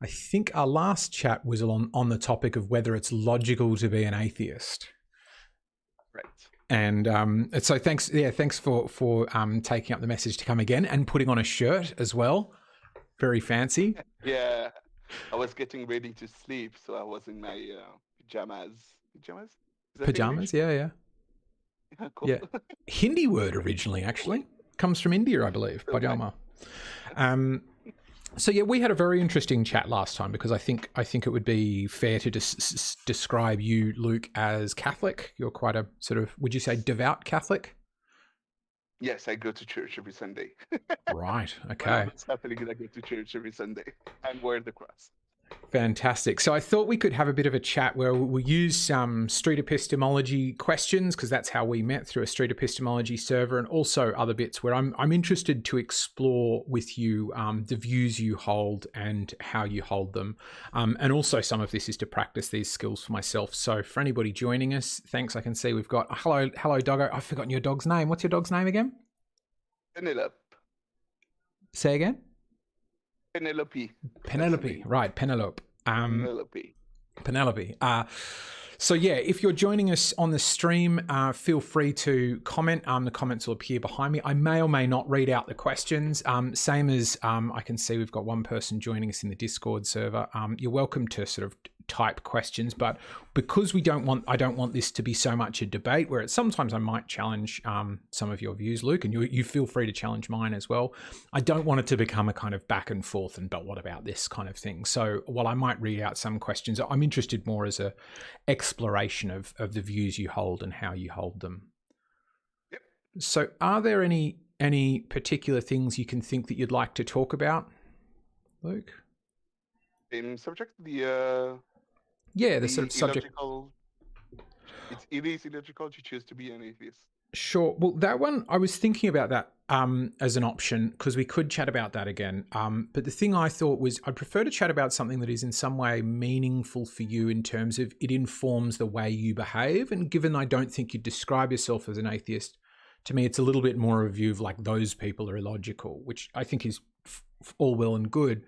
I think our last chat was on the topic of whether it's logical to be an atheist. Right. And so thanks for taking up the message to come again and putting on a shirt as well. Very fancy. Yeah, I was getting ready to sleep, so I was in my pajamas. Pajamas? Is that Pajamas, yeah. English? Yeah, cool. Yeah. Hindi word originally, actually. Comes from India, I believe, So pajama. So yeah, we had a very interesting chat last time because I think it would be fair to describe you, Luke, as Catholic. You're quite a sort of, would you say, devout Catholic? Yes, I go to church every Sunday. Right. When Okay. I'm not Catholic, I go to church every Sunday and wear the cross. Fantastic. So I thought we could have a bit of a chat where we'll use some street epistemology questions, because that's how we met, through a street epistemology server, and also other bits where I'm interested to explore with you the views you hold and how you hold them. And also some of this is to practice these skills for myself. So for anybody joining us, thanks. I can see we've got, hello doggo. I've forgotten your dog's name. What's your dog's name again? Penelope. Say again? Penelope. Penelope, right, Penelope. Penelope. Penelope. So yeah, if you're joining us on the stream, feel free to comment. The comments will appear behind me. I may or may not read out the questions. Same as I can see we've got one person joining us in the Discord server. You're welcome to sort of type questions, but because I don't want this to be so much a debate where sometimes I might challenge some of your views, Luke, and you feel free to challenge mine as well. I don't want it to become a kind of back and forth but what about this kind of thing. So while I might read out some questions, I'm interested more as a exploration of the views you hold and how you hold them. Yep. So are there any particular things you can think that you'd like to talk about, Luke? Same subject, the sort of subject. It is illogical to choose to be an atheist. Sure. Well, that one, I was thinking about that as an option, because we could chat about that again. But the thing I thought was I'd prefer to chat about something that is in some way meaningful for you in terms of it informs the way you behave. And given I don't think you describe yourself as an atheist, to me, it's a little bit more a view of like those people are illogical, which I think is all well and good.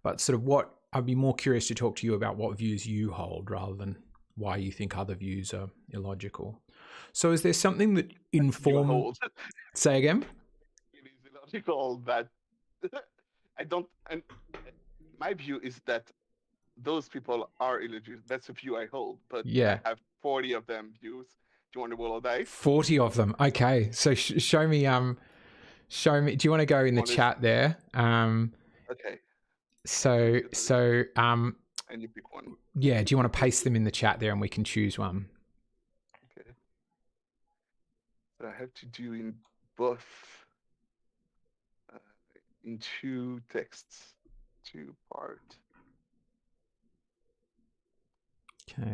But sort of what I'd be more curious to talk to you about what views you hold rather than why you think other views are illogical. So is there something that informs... Say again? It is illogical that I don't... And my view is that those people are illogical. That's a view I hold. But yeah. I have 40 of them views. Do you want to roll a dice? 40 of them. Okay. So show me... Show me... Do you want to go in the chat there? Okay. So and you pick one. Yeah, do you want to paste them in the chat there and we can choose one? Okay. So I have to do in both, in two texts, two part.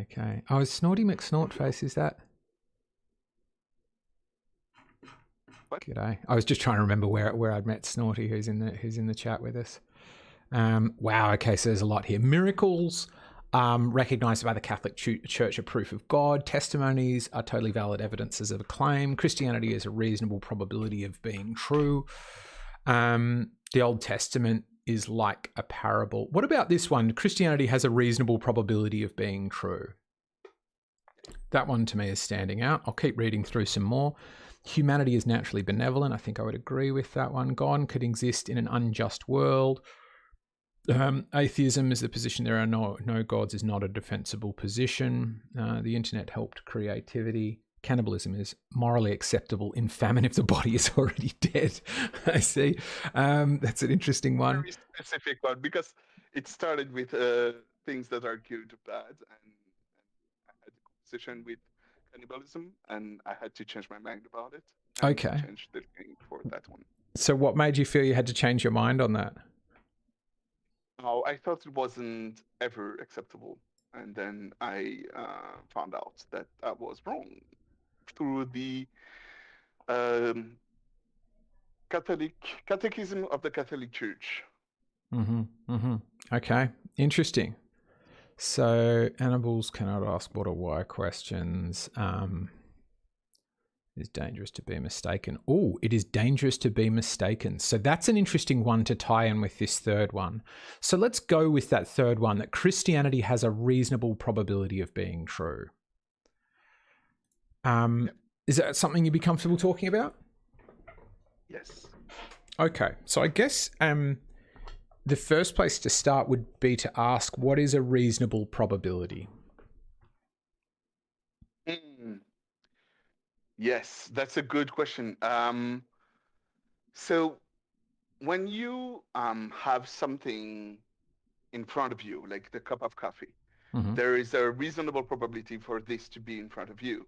Okay. Oh, is Snorty McSnortface, is that? What? G'day. I was just trying to remember where I'd met Snorty, who's in the chat with us. Wow. Okay. So there's a lot here. Miracles, recognized by the Catholic Church are proof of God. Testimonies are totally valid evidences of a claim. Christianity is a reasonable probability of being true. The Old Testament is like a parable. What about this one? Christianity has a reasonable probability of being true. That one to me is standing out. I'll keep reading through some more. Humanity is naturally benevolent. I think I would agree with that one. God could exist in an unjust world. Atheism is the position there are no gods is not a defensible position. The internet helped creativity. Cannibalism is morally acceptable in famine if the body is already dead. I see. That's an interesting one. Very specific one, because it started with things that are good or bad, and I had a position with cannibalism, and I had to change my mind about it. Okay. Change the thing for that one. So what made you feel you had to change your mind on that? Oh, I thought it wasn't ever acceptable, and then I found out that I was wrong through the Catechism of the Catholic Church. Okay, interesting. So animals cannot ask what or why questions. It is dangerous to be mistaken. Oh, it is dangerous to be mistaken. So that's an interesting one to tie in with this third one. So let's go with that third one, that Christianity has a reasonable probability of being true. Is that something you'd be comfortable talking about? Yes. Okay. So I guess the first place to start would be to ask, what is a reasonable probability? Yes, that's a good question. So when you have something in front of you, like the cup of coffee, there is a reasonable probability for this to be in front of you,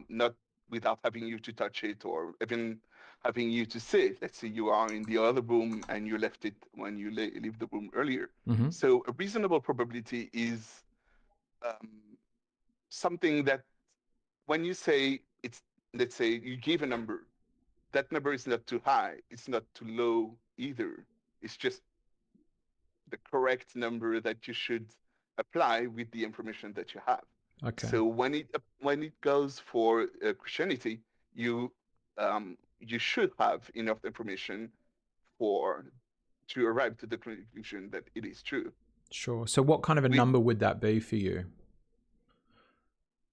not without having you to touch it or even having you to see it. Let's say you are in the other room and you left it when you leave the room earlier. So a reasonable probability is something that when you say it's, let's say you give a number, that number is not too high, it's not too low either. It's just the correct number that you should apply with the information that you have. Okay. So when it goes for Christianity, you should have enough information to arrive to the conclusion that it is true. Sure. So what kind of a number would that be for you?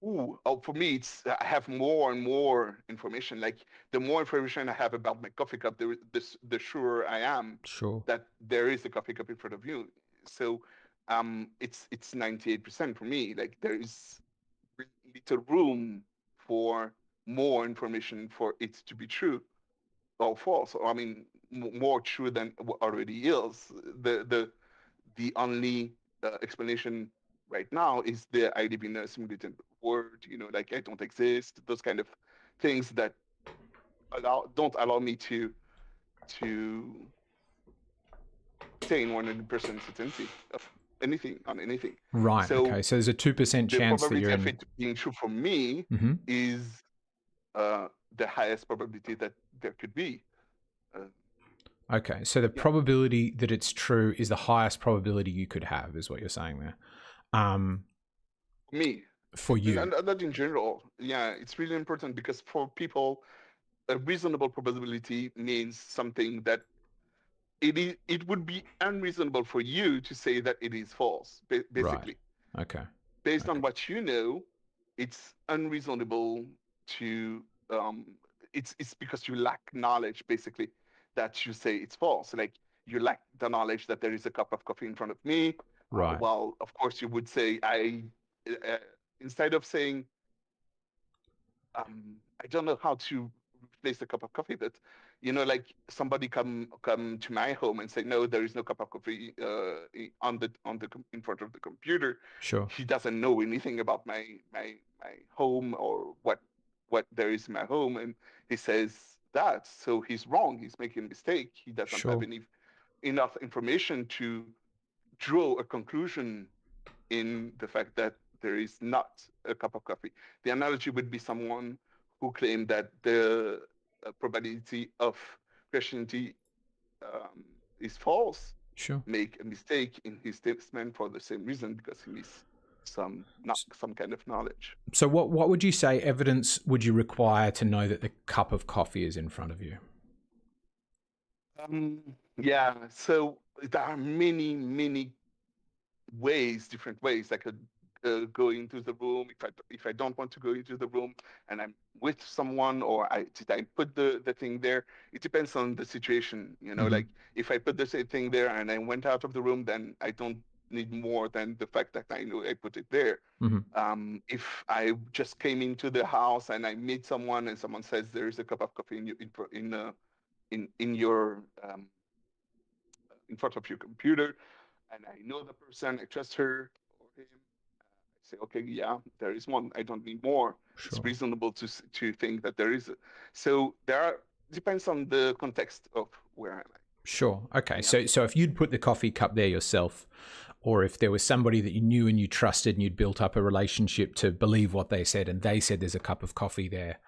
For me, it's I have more and more information. Like the more information I have about my coffee cup, the surer I am that there is a coffee cup in front of you. So it's 98% for me. Like there is little room for more information for it to be true or false. Or I mean, more true than what already is. The only explanation right now is the I live in a simulated world, like I don't exist, those kind of things that don't allow me to say in 100% certainty of anything on anything. Right. So okay. So there's a 2% chance that you're the probability of it being true for me is the highest probability that there could be. Okay, so the probability that it's true is the highest probability you could have, is what you're saying there. Me. For you. Not in general. Yeah, it's really important because for people, a reasonable probability means something that it would be unreasonable for you to say that it is false, basically. Right. Okay. Based on what you know, it's unreasonable to, it's because you lack knowledge, basically, that you say it's false. Like you lack the knowledge that there is a cup of coffee in front of me. Right. Well, of course you would say, instead of saying, I don't know how to replace the cup of coffee, but like somebody come to my home and say, no, there is no cup of coffee in front of the computer. Sure. He doesn't know anything about my home or what there is in my home, and he says that, so he's wrong. He's making a mistake. He doesn't have enough information to draw a conclusion in the fact that there is not a cup of coffee. The analogy would be someone who claimed that the probability of Christianity is false, make a mistake in his statement for the same reason, because he missed some kind of knowledge. So what would you say evidence would you require to know that the cup of coffee is in front of you? Yeah, so there are many different ways I could go into the room. If I don't want to go into the room and I'm with someone, or I put the thing there. It depends on the situation, like if I put the same thing there and I went out of the room, then I don't need more than the fact that I know I put it there. If I just came into the house and I meet someone and someone says there is a cup of coffee in your in front of your computer, and I know the person, I trust her or him, I say, okay, yeah, there is one. I don't need more. It's reasonable to think that there is. So depends on the context of where I'm at. Sure. Okay. Yeah. So if you'd put the coffee cup there yourself, or if there was somebody that you knew and you trusted and you'd built up a relationship to believe what they said, and they said there's a cup of coffee there,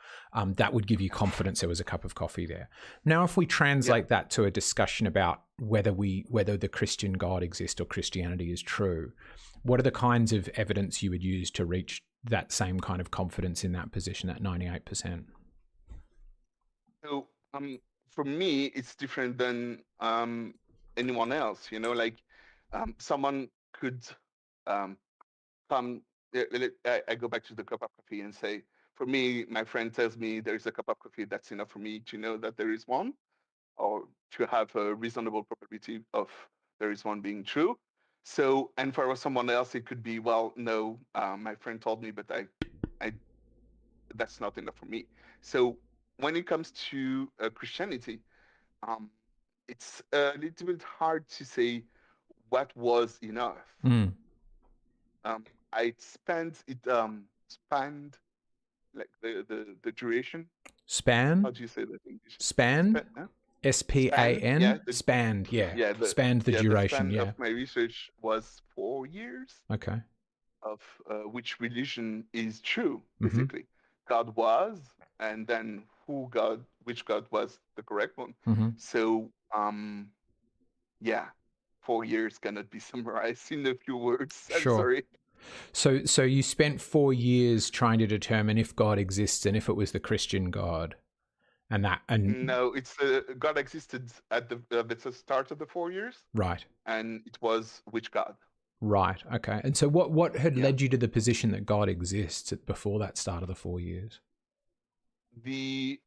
that would give you confidence there was a cup of coffee there. Now, if we translate that to a discussion about whether the Christian God exists or Christianity is true, what are the kinds of evidence you would use to reach that same kind of confidence in that position at 98%? So for me, it's different than anyone else. Like someone could um, come. I go back to the cup of coffee and say, for me, my friend tells me there's a cup of coffee. That's enough for me to know that there is one, or to have a reasonable probability of there is one being true. So, and for someone else, it could be, well, no, my friend told me, but I that's not enough for me. So when it comes to Christianity, um, it's a little bit hard to say what was enough. Mm. Um, I spent it spanned like the duration. Span? How do you say that in English? Span? Huh? Span, yeah, SPAN? Spanned, yeah. yeah, the Spanned the the duration, span of yeah. my research was 4 years Okay. of which religion is true, Mm-hmm. basically. God was, and then which God was the correct one. Mm-hmm. So, yeah, 4 years cannot be summarized in a few words. I'm Sure. sorry. So you spent 4 years trying to determine if God exists and if it was the Christian God, and No, it's God existed at the start of the 4 years, right, and it was which God? right, okay. And so what had Yeah, led you to the position that God exists before that start of the 4 years? the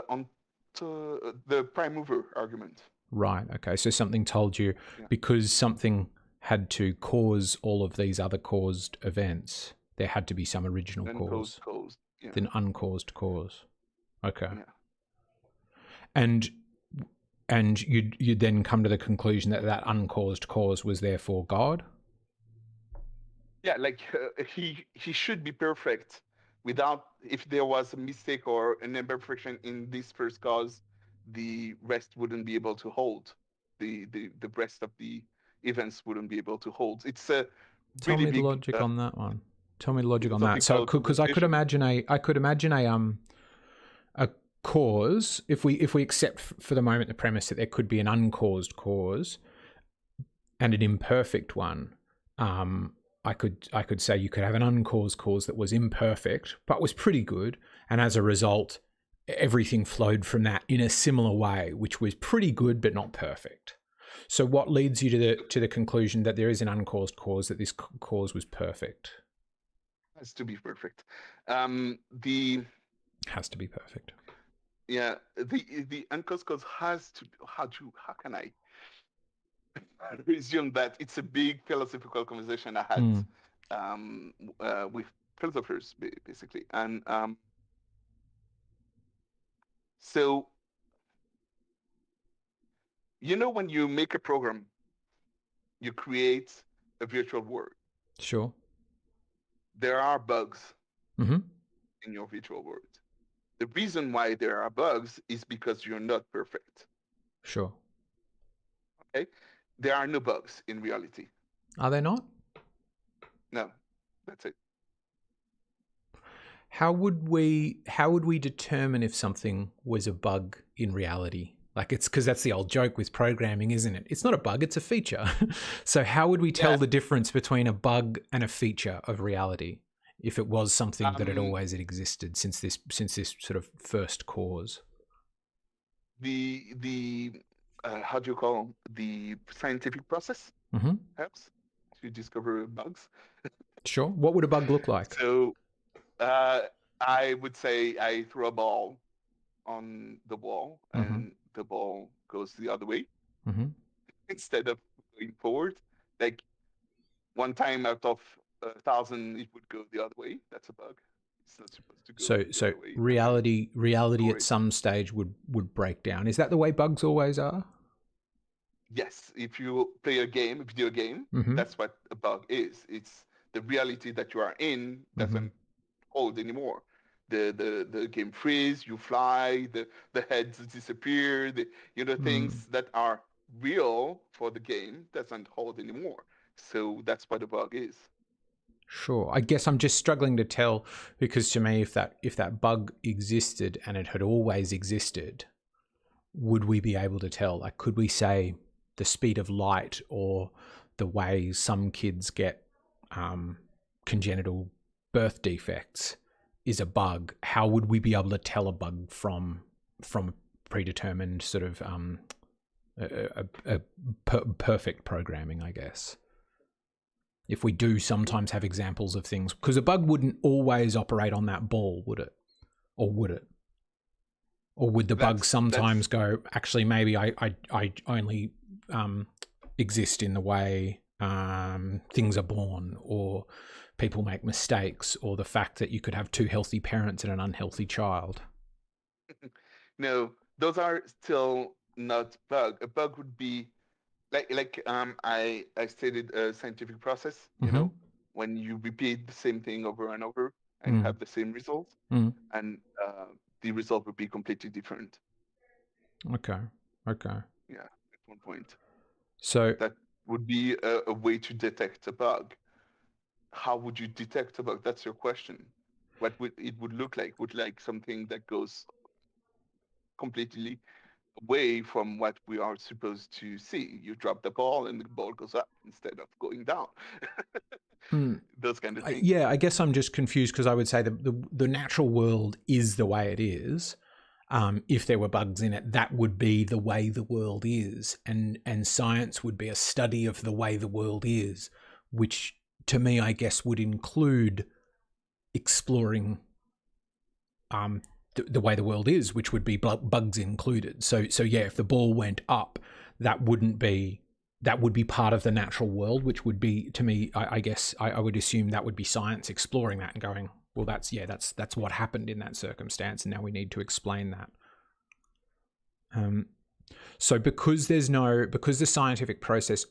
on the prime mover argument. Right, okay. So something told you Yeah, because something had to cause all of these other caused events, there had to be some original then cause, caused. Yeah, then uncaused cause. Okay. yeah. And you'd then come to the conclusion that that uncaused cause was therefore God? Yeah, like he should be perfect without, if there was a mistake or an imperfection in this first cause, the rest wouldn't be able to hold. The rest of the events wouldn't be able to hold. It's a Tell really me the big logic on that one. Tell me the logic on that. So, philosophical because I could conversation. imagine a cause, if we accept for the moment the premise that there could be an uncaused cause and an imperfect one. I could say you could have an uncaused cause that was imperfect but was pretty good, and as a result, everything flowed from that in a similar way, which was pretty good but not perfect. So, what leads you to the conclusion that there is an uncaused cause, that this cause was perfect? Has to be perfect. The Has to be perfect. Yeah, the uncaused cause has to. How can I resume that? It's a big philosophical conversation I had Mm, with philosophers, basically. And so, when you make a program, you create a virtual world. sure. There are bugs Mm-hmm. in your virtual world. The reason why there are bugs is because you're not perfect. Sure. Okay? There are no bugs in reality. Are they not? No, that's it. How would we determine if something was a bug in reality? Like, it's because that's the old joke with programming, isn't it? It's not a bug, it's a feature. So how would we tell Yeah. the difference between a bug and a feature of reality if it was something that had always existed since this sort of first cause? The how do you call the scientific process Mm-hmm. helps to discover bugs. Sure. What would a bug look like? So uh, I would say I throw a ball on the wall Mm-hmm. and the ball goes the other way Mm-hmm. instead of going forward. Like one time out of 1,000, it would go the other way. That's a bug. It's not supposed to go the So other way, and I reality ignore at it. some stage would break down. Is that the way bugs always are? Yes, if you play a video game, Mm-hmm. that's what a bug is. It's the reality that you are in Mm-hmm. doesn't hold anymore. The game freeze, you fly, the heads disappear, Mm. things that are real for the game doesn't hold anymore. So that's what a bug is. Sure. I guess I'm just struggling to tell, because to me, if that bug existed and it had always existed, would we be able to tell? Like, could we say the speed of light or the way some kids get congenital birth defects is a bug? How would we be able to tell a bug from from a predetermined sort of perfect programming, I guess. If we do sometimes have examples of things, because a bug wouldn't always operate on that ball, would it? Or would it? Or would the bug sometimes go, actually, maybe I only exist in the way things are born, or people make mistakes, or the fact that you could have two healthy parents and an unhealthy child? No, those are still not bug. A bug would be I stated a scientific process, when you repeat the same thing over and over and have the same result, and the result would be completely different. Okay. Yeah, at one point. So that would be a way to detect a bug. How would you detect a bug? That's your question. What would it look like? Would like something that goes completely away from what we are supposed to see. You drop the ball and the ball goes up instead of going down. Those kind of things. Yeah, I guess I'm just confused, because I would say the natural world is the way it is. If there were bugs in it, that would be the way the world is, and science would be a study of the way the world is, which to me, I guess, would include exploring the way the world is, which would be bugs included. So yeah, if the ball went up, that would be part of the natural world, which would be, to me, I guess I would assume that would be science exploring that and going, well, that's what happened in that circumstance, and now we need to explain that. So because the scientific process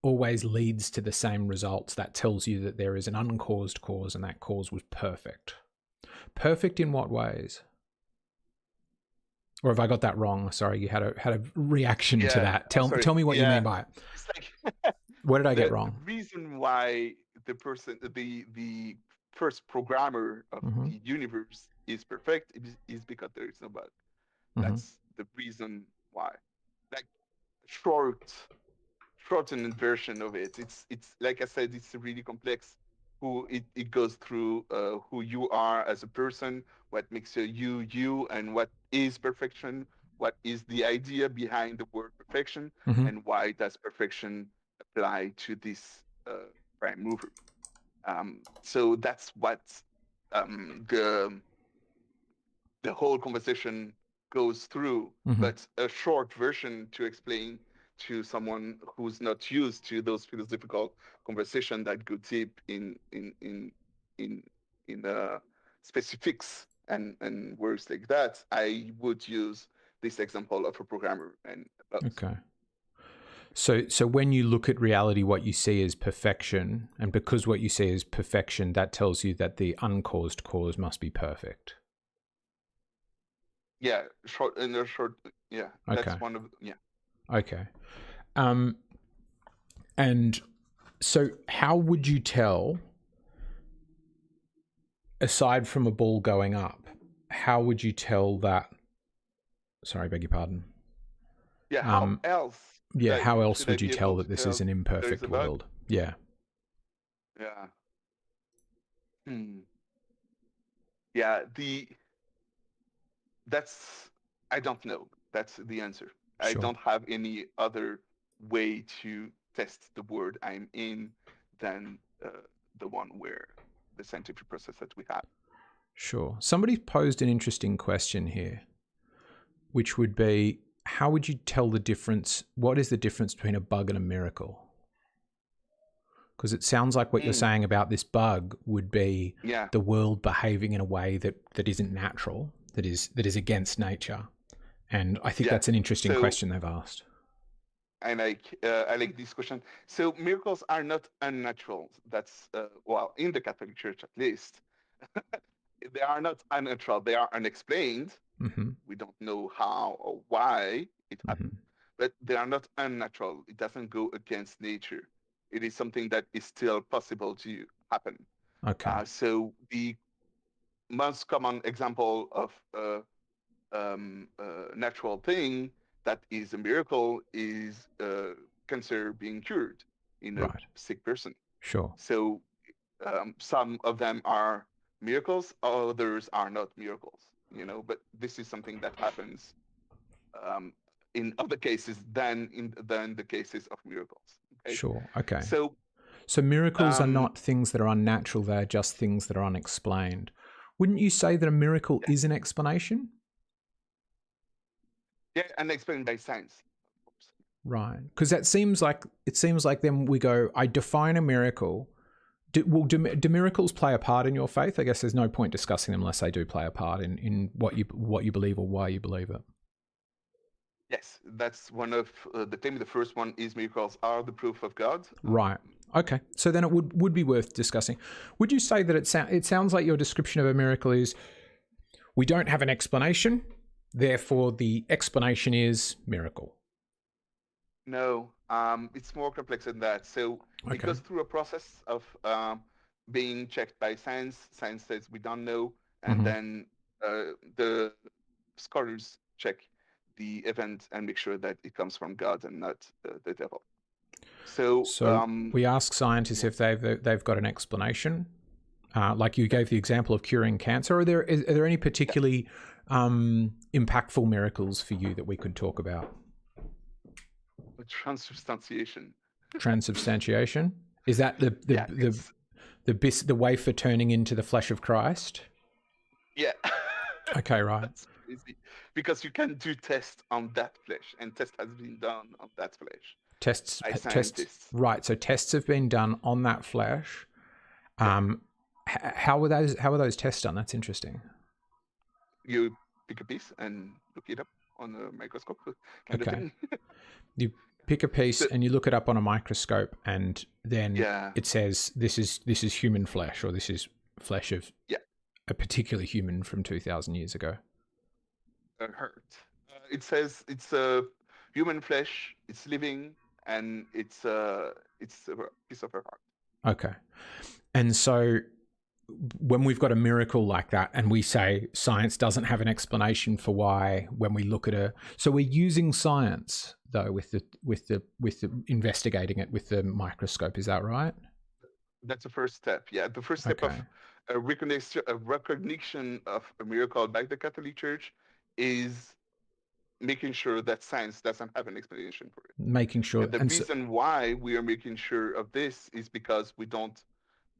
always leads to the same results, that tells you that there is an uncaused cause, and that cause was perfect. Perfect in what ways? Or have I got that wrong? Sorry, you had a reaction to that. Tell me what you mean by it. It's like what did I get wrong? The reason why the first programmer of the universe is perfect is because there is no bug. That's the reason why. Like shortened version of it. It's like I said, it's really complex. It goes through who you are as a person, what makes you, and what is perfection, what is the idea behind the word perfection, and why does perfection apply to this prime mover. So that's what the whole conversation goes through, but a short version to explain to someone who's not used to those philosophical conversation that go deep in specifics and words like that, I would use this example of a programmer and bugs. Okay. So when you look at reality, what you see is perfection, and because what you see is perfection, that tells you that the uncaused cause must be perfect. Yeah, yeah. Okay. That's one of Okay. And so how would you tell, aside from a ball going up, how would you tell that? Sorry, beg your pardon. Yeah. How else? Yeah. How else would you tell that this is an imperfect world? Yeah. Yeah. Yeah. I don't know. That's the answer. Sure. I don't have any other way to test the world I'm in than the one where the scientific process that we have. Sure. Somebody posed an interesting question here, which would be, how would you tell the difference? What is the difference between a bug and a miracle? Because it sounds like what you're saying about this bug would be the world behaving in a way that isn't natural, that is against nature. And I think that's an interesting question they've asked. I like this question. So miracles are not unnatural. That's in the Catholic Church at least, they are not unnatural. They are unexplained. We don't know how or why it happened, but they are not unnatural. It doesn't go against nature. It is something that is still possible to happen. Okay. So the most common example of natural thing that is a miracle is cancer being cured in a sick person. Sure. So some of them are miracles, others are not miracles. but this is something that happens in other cases than the cases of miracles. Okay, Sure. Okay. so So miracles are um, not things that are unnatural, they're just things that are unexplained. Wouldn't you say that a miracle is an explanation? yeah, and explained by science, of course. Right. Because it seems like then we go, I define a miracle. Do miracles play a part in your faith? I guess there's no point discussing them unless they do play a part in what you believe or why you believe it. Yes, that's one of the claim. The first one is miracles are the proof of God. Right. Okay. So then it would be worth discussing. Would you say that it sounds like your description of a miracle is we don't have an explanation, therefore the explanation is miracle? No, it's more complex than that. So it goes through a process of being checked by science. Science says we don't know, and then the scholars check the event and make sure that it comes from God and not the devil. So we ask scientists if they've got an explanation. Like you gave the example of curing cancer. Are there any particularly impactful miracles for you that we could talk about? Transubstantiation. Transubstantiation? Is that the wafer turning into the flesh of Christ? Yeah. Okay, right. That's crazy. Because you can do tests on that flesh, and test has been done on that flesh. Tests, right. So tests have been done on that flesh. How were those tests done? That's interesting. You pick a piece and look it up on a microscope. Kind of thing. You pick a piece and you look it up on a microscope, and then it says this is human flesh, or this is flesh of a particular human from 2,000 years ago. Hurt. It says it's human flesh. It's living, and it's a piece of her heart. Okay, and so when we've got a miracle like that, and we say science doesn't have an explanation for why, when we look at so we're using science though with the investigating it with the microscope. Is that right? That's the first step. Yeah, the first step of a recognition of a miracle by the Catholic Church is making sure that science doesn't have an explanation for it. Making sure. And the reason why we are making sure of this is because we don't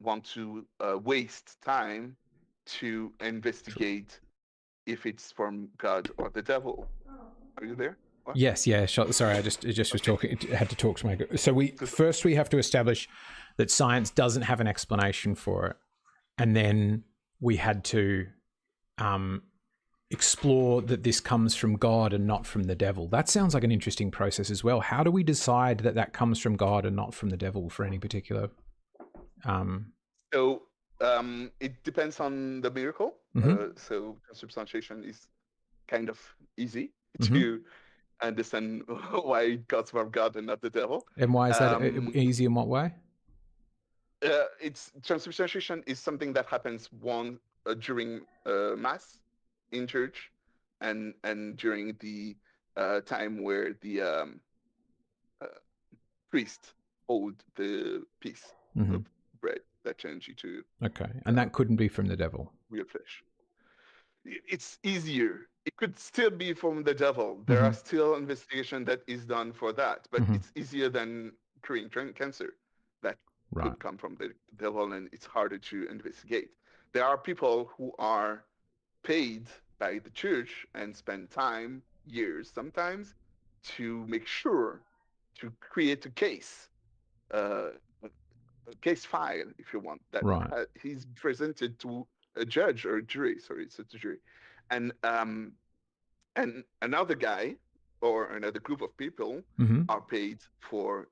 want to waste time to investigate if it's from God or the devil. Are you there? What? Yes, yeah. Sorry, I just was talking. I had to talk to my. So we have to establish that science doesn't have an explanation for it, and then we had to explore that this comes from God and not from the devil. That sounds like an interesting process as well. How do we decide that comes from God and not from the devil for any particular? So it depends on the miracle. So transubstantiation is kind of easy to understand why it comes from God and not the devil. And why is that easy in what way? It's transubstantiation is something that happens during Mass in church, and during the time where the priest hold the piece of bread that turns you to. Okay, and that couldn't be from the devil. Real flesh. It's easier. It could still be from the devil. There are still investigation that is done for that, but it's easier than curing cancer. That could come from the devil, and it's harder to investigate. There are people who are paid by the church and spend time, years sometimes, to make sure to create a case, a case file, if you want, that he's presented to a judge or a jury. Sorry, it's a jury, and another guy or another group of people are paid to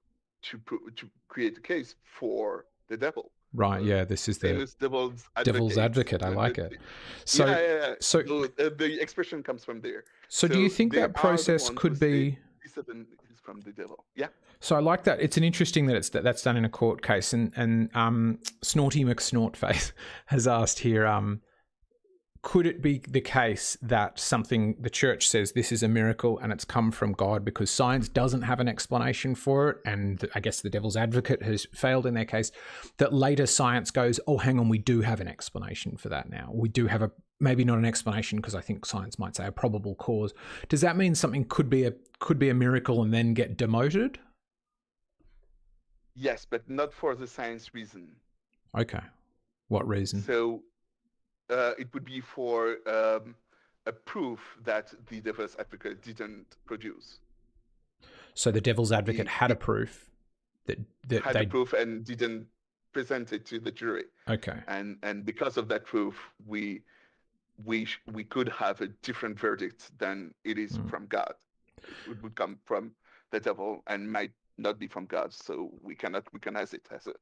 create a case for the devil. Right. Yeah. This is the devil's advocate. I like it. So, so the expression comes from there. So do you think that process could be from the devil? Yeah. So I like that. It's an interesting that's done in a court case, and Snorty McSnortface has asked here, could it be the case that something the church says this is a miracle and it's come from God because science doesn't have an explanation for it, and I guess the devil's advocate has failed in their case, that later science goes, oh, hang on, we do have an explanation for that now. We do have maybe not an explanation, because I think science might say a probable cause. Does that mean something could be a miracle and then get demoted? Yes, but not for the science reason. Okay. What reason? So it would be for a proof that the devil's advocate didn't produce. So the devil's advocate had a proof that had they a proof and didn't present it to the jury. Okay. And because of that proof, we could have a different verdict than it is from God. It would come from the devil and might not be from God, so we cannot recognize it as a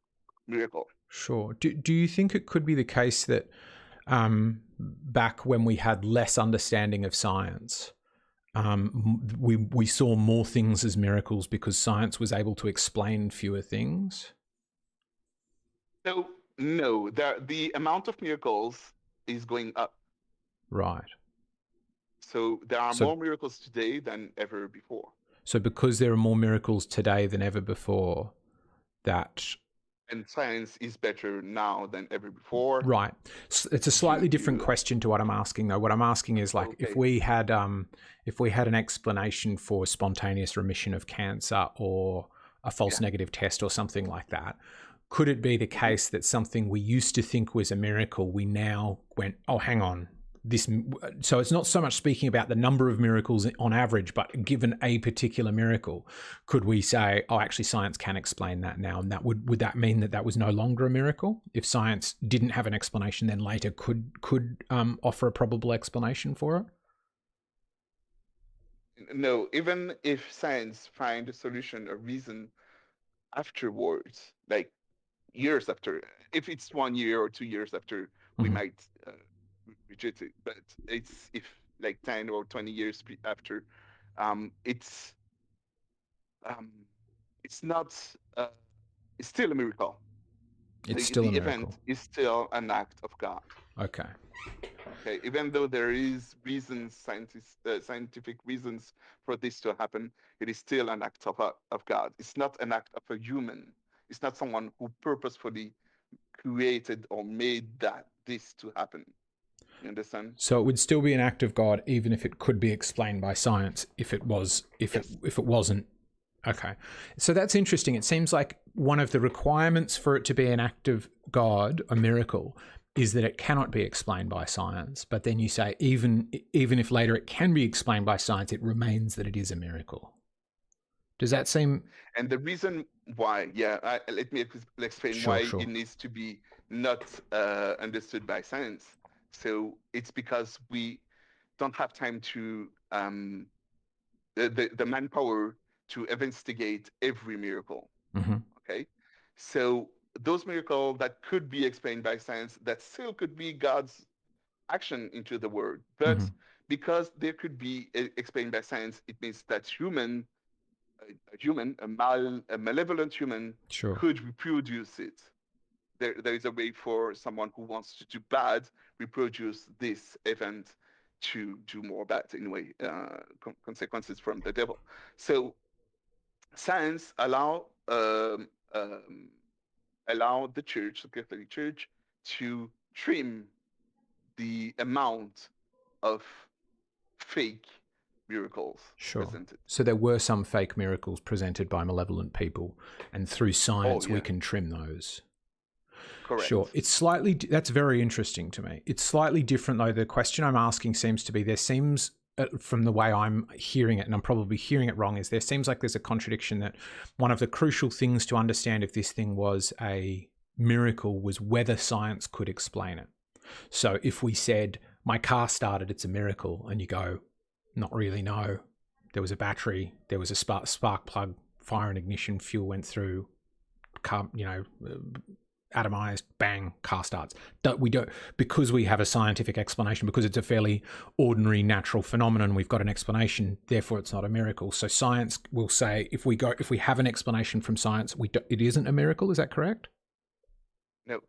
miracle. Sure. Do you think it could be the case that back when we had less understanding of science, we saw more things as miracles because science was able to explain fewer things? No, the amount of miracles is going up. Right. So there are more miracles today than ever before. So because there are more miracles today than ever before, and science is better now than ever before. Right. It's a slightly different question to what I'm asking, though. What I'm asking is, like, if we had an explanation for spontaneous remission of cancer or a false negative test or something like that, could it be the case that something we used to think was a miracle, we now went, oh, hang on, so it's not so much speaking about the number of miracles on average, but given a particular miracle, could we say, oh, actually science can explain that now, and that would that mean that was no longer a miracle? If science didn't have an explanation, then later could offer a probable explanation for it? No, even if science find a solution, a reason afterwards, like years after, if it's 1 year or 2 years after, we might reject it. But it's if like 10 or 20 years after, it's not. It's still a miracle. It's still a miracle. The event is still an act of God. Okay. Okay. Even though there is scientific reasons for this to happen, it is still an act of God. It's not an act of a human. It's not someone who purposefully created or made this to happen. You understand? So it would still be an act of God, even if it could be explained by science. If it wasn't. Okay. So that's interesting. It seems like one of the requirements for it to be an act of God, a miracle, is that it cannot be explained by science. But then you say, even if later it can be explained by science, it remains that it is a miracle. Does that seem? And the reason why, let me explain why it needs to be not understood by science. So it's because we don't have time to the manpower to investigate every miracle. Okay, so those miracles that could be explained by science, that still could be God's action into the world, but because they could be explained by science, it means that a malevolent human could reproduce it. There is a way for someone who wants to do bad reproduce this event to do more bad anyway, consequences from the devil. So science allow the church, the Catholic Church, to trim the amount of fake miracles presented. So there were some fake miracles presented by malevolent people, and through science we can trim those. Correct. Sure. That's very interesting to me. It's slightly different, though. The question I'm asking seems to be, there seems, from the way I'm hearing it, and I'm probably hearing it wrong, is there seems like there's a contradiction that one of the crucial things to understand if this thing was a miracle was whether science could explain it. So if we said, my car started, it's a miracle, and you go, not really, no. There was a battery, there was a spark plug, fire and ignition, fuel went through, car, atomized, bang, car starts. We don't, because we have a scientific explanation, because it's a fairly ordinary natural phenomenon, we've got an explanation, therefore it's not a miracle. So science will say, if we have an explanation from science, it isn't a miracle. Is that correct? No,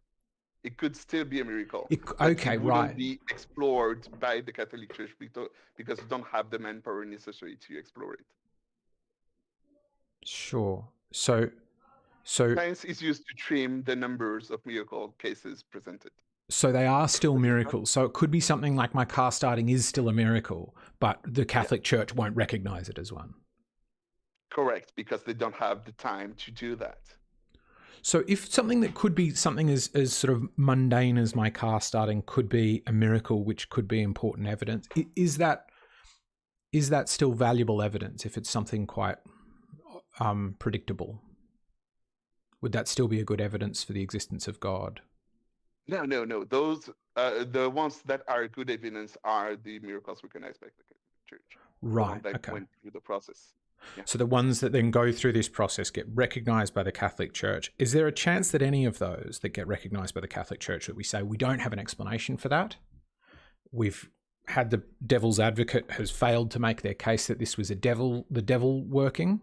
It could still be a miracle, It, but okay, it wouldn't right. be explored by the Catholic Church because you don't have the manpower necessary to explore it. Sure. So Science is used to trim the numbers of miracle cases presented. so they are still But it's not miracles. So it could be something like my car starting is still a miracle, but the yeah, Catholic Church won't recognize it as one. correct, because they don't have the time to do that. So if something that could be something as sort of mundane as my car starting could be a miracle, which could be important evidence, is that still valuable evidence if it's something quite predictable? Would that still be a good evidence for the existence of God? No. Those the ones that are good evidence are the miracles recognized by the Catholic Church. The one Right. that Okay. went through the process. Yeah. So the ones that then go through this process get recognized by the Catholic Church. Is there a chance that any of those that get recognized by the Catholic Church that we say we don't have an explanation for that? We've had the devil's advocate has failed to make their case that this was the devil working.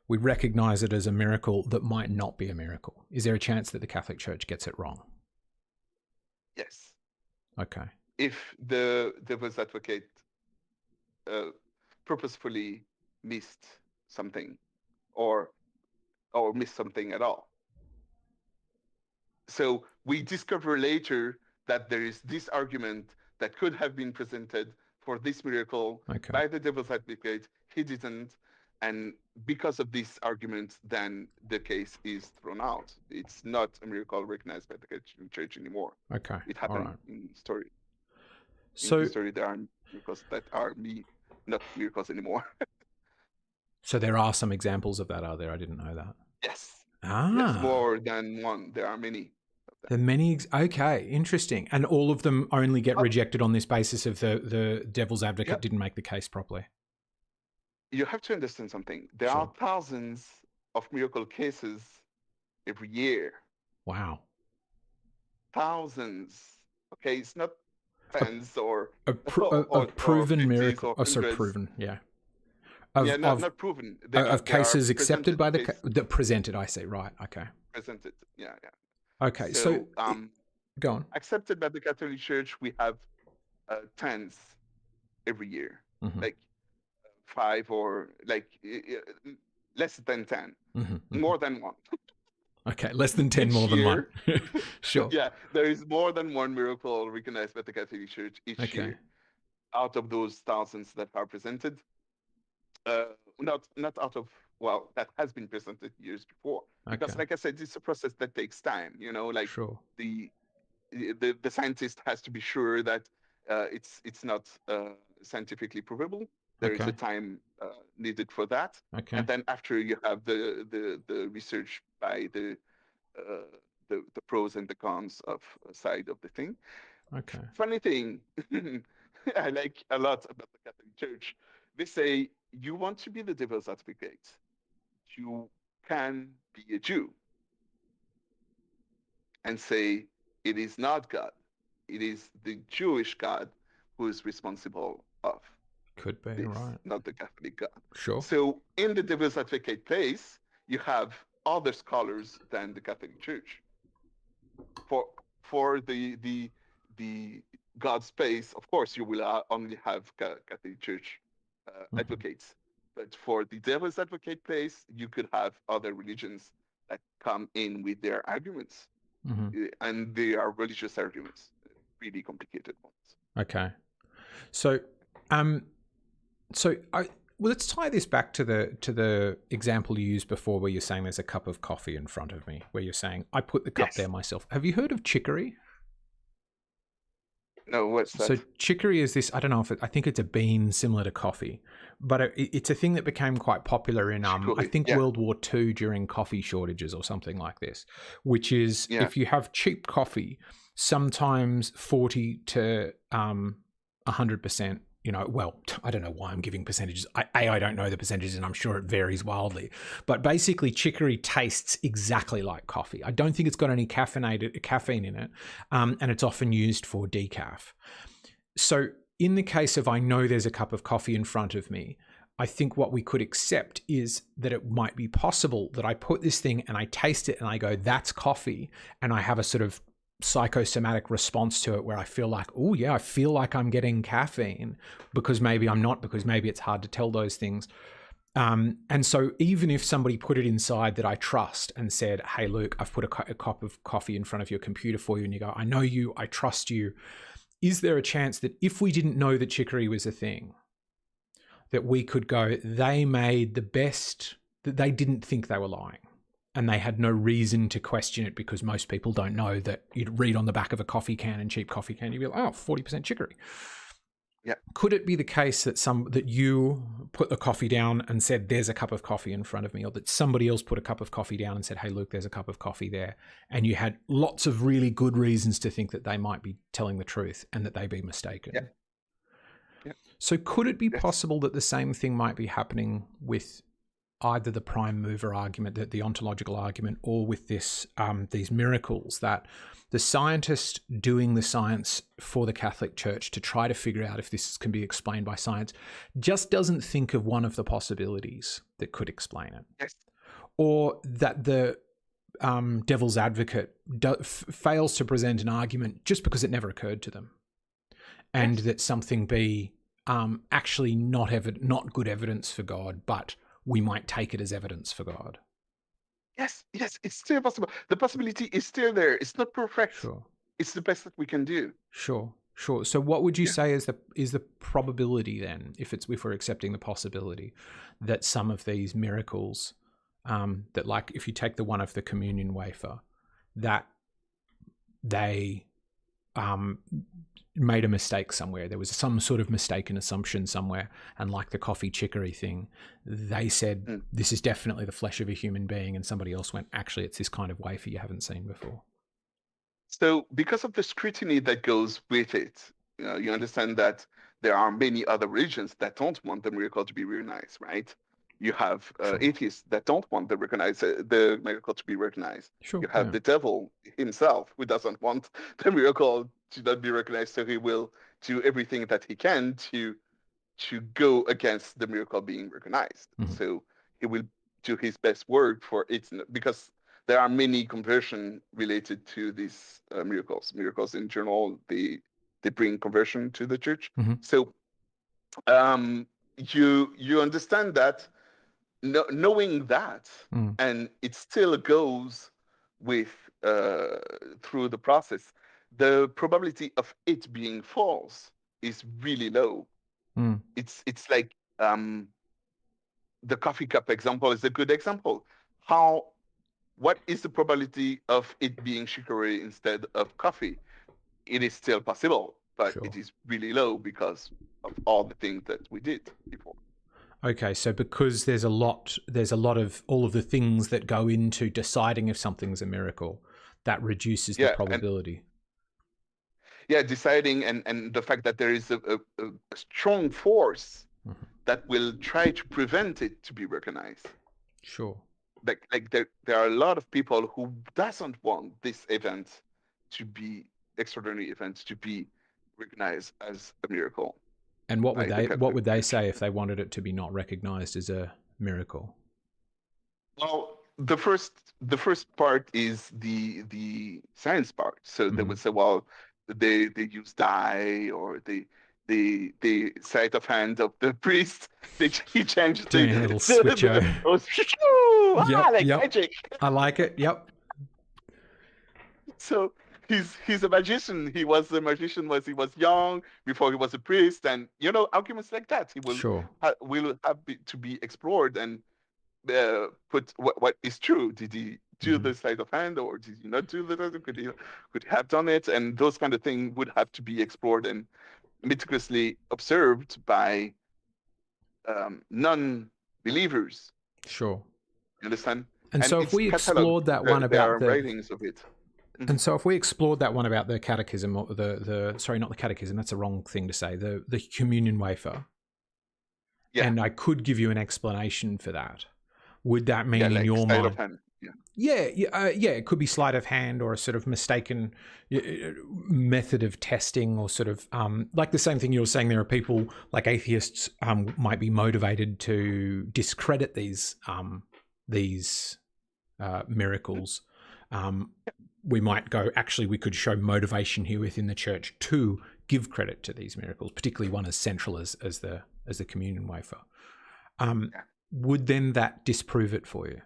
We recognize it as a miracle that might not be a miracle. Is there a chance that the Catholic Church gets it wrong? Yes. Okay. If the devil's advocate purposefully missed something or missed something at all. So we discover later that there is this argument that could have been presented for this miracle by the devil's advocate. He didn't. And because of this argument, then the case is thrown out. It's not a miracle recognized by the Catholic Church anymore. Okay. It happened All right. in history. So, in history, there are miracles that are not miracles anymore. so there are some examples of that, are there? I didn't know that. Yes. Ah. Yes, more than one. There are many. The many, okay, interesting. And all of them only get rejected on this basis of the devil's advocate didn't make the case properly. You have to understand something. There are thousands of miracle cases every year. Wow. Thousands. Okay, it's not tens or proven miracle. Or so proven, yeah. Not proven. Of cases accepted by the presented. I see. Right. Okay. Presented. Yeah. Okay. So go on. Accepted by the Catholic Church, we have tens every year, like 5 or like less than 10, more than 1. Okay, less than 10, more than 1. Sure. Yeah, there is more than one miracle recognized by the Catholic Church each year. Out of those thousands that are presented, not out of, well, that has been presented years before. Because, like I said, it's a process that takes time. You know, like the scientist has to be sure that it's not scientifically provable. There is a time needed for that, and then after you have the research by the pros and the cons of side of the thing. Funny thing, I like a lot about the Catholic Church. They say you want to be the devil's advocate, you can be a Jew and say it is not God, it is the Jewish God who is responsible of. Could be, this, right. Not the Catholic God. Sure. So in the devil's advocate place, you have other scholars than the Catholic Church. For the God space, of course, you will only have Catholic Church advocates. But for the devil's advocate place, you could have other religions that come in with their arguments. And they are religious arguments, really complicated ones. Okay. So, let's tie this back to the example you used before, where you're saying there's a cup of coffee in front of me, where you're saying I put the cup there myself. Have you heard of chicory? No, what's that? So chicory is this, I don't know if I think it's a bean similar to coffee, but it's a thing that became quite popular in, I think, World War II during coffee shortages or something like this, which is if you have cheap coffee, sometimes 40 to 100%, well, I don't know why I'm giving percentages. I don't know the percentages, and I'm sure it varies wildly. But basically, chicory tastes exactly like coffee. I don't think it's got any caffeine in it, and it's often used for decaf. So in the case of I know there's a cup of coffee in front of me, I think what we could accept is that it might be possible that I put this thing and I taste it and I go, that's coffee, and I have a sort of psychosomatic response to it where I feel like, oh yeah, I feel like I'm getting caffeine, because maybe I'm not, because maybe it's hard to tell those things. And so even if somebody put it inside that I trust and said, hey, Luke, I've put a cup of coffee in front of your computer for you, and you go, I know you, I trust you. Is there a chance that if we didn't know that chicory was a thing, that we could go, they made the best, that they didn't think they were lying and they had no reason to question it, because most people don't know that you'd read on the back of a coffee can and cheap coffee can, you'd be like, oh, 40% chicory. Yeah. Could it be the case that that you put the coffee down and said, there's a cup of coffee in front of me, or that somebody else put a cup of coffee down and said, hey, Luke, there's a cup of coffee there, and you had lots of really good reasons to think that they might be telling the truth and that they be mistaken? Yeah. Yeah. So could it be possible that the same thing might be happening with either the prime mover argument, the ontological argument, or with this these miracles, that the scientist doing the science for the Catholic Church to try to figure out if this can be explained by science just doesn't think of one of the possibilities that could explain it? Yes. Or that the devil's advocate fails to present an argument just because it never occurred to them, and Yes. that something be actually not good evidence for God, but we might take it as evidence for God. Yes, it's still possible. The possibility is still there. It's not perfect. Sure. It's the best that we can do. Sure. So what would you say is the probability then, if we're accepting the possibility that some of these miracles, that, like if you take the one of the communion wafer, that they made a mistake somewhere, there was some sort of mistaken assumption somewhere, and like the coffee chicory thing, they said this is definitely the flesh of a human being, and somebody else went, actually it's this kind of wafer you haven't seen before? So because of the scrutiny that goes with it, you understand that there are many other religions that don't want the miracle to be recognized, right? You have atheists that don't want the miracle to be recognized. Sure. You have the devil himself who doesn't want the miracle to not be recognized, so he will do everything that he can to go against the miracle being recognized. Mm-hmm. So he will do his best work for it, because there are many conversion related to these miracles. Miracles in general, they bring conversion to the church. Mm-hmm. So you understand that, knowing that, and it still goes with through the process, the probability of it being false is really low. It's like the coffee cup example is a good example. What is the probability of it being chicory instead of coffee? It is still possible, but it is really low because of all the things that we did before. Okay, so because there's a lot of all of the things that go into deciding if something's a miracle, that reduces the probability. Deciding, and the fact that there is a strong force that will try to prevent it to be recognized. Sure. Like there are a lot of people who doesn't want this event to be extraordinary events to be recognized as a miracle. And what would they say if they wanted it to be not recognized as a miracle? Well, the first part is the science part. So they would say, well, they use dye, or the sleight of hand of the priest. He changed doing a little switcho. Magic. I like it. Yep. So he's a magician. He was a magician when he was young, before he was a priest, and arguments like that. He will will have to be explored and put what is true. Did he do the sleight of hand, or did he not do the? Could he have done it? And those kind of things would have to be explored and meticulously observed by non-believers. Sure. You understand? And so if we explored that one about the writings of it. And so if we explored that one about the catechism, or sorry, not the catechism, that's a wrong thing to say, the communion wafer, and I could give you an explanation for that, would that mean in your mind? It could be sleight of hand, or a sort of mistaken method of testing, or sort of like the same thing you were saying. There are people like atheists might be motivated to discredit these miracles. we might go, actually, we could show motivation here within the church to give credit to these miracles, particularly one as central as the communion wafer. Would then that disprove it for you?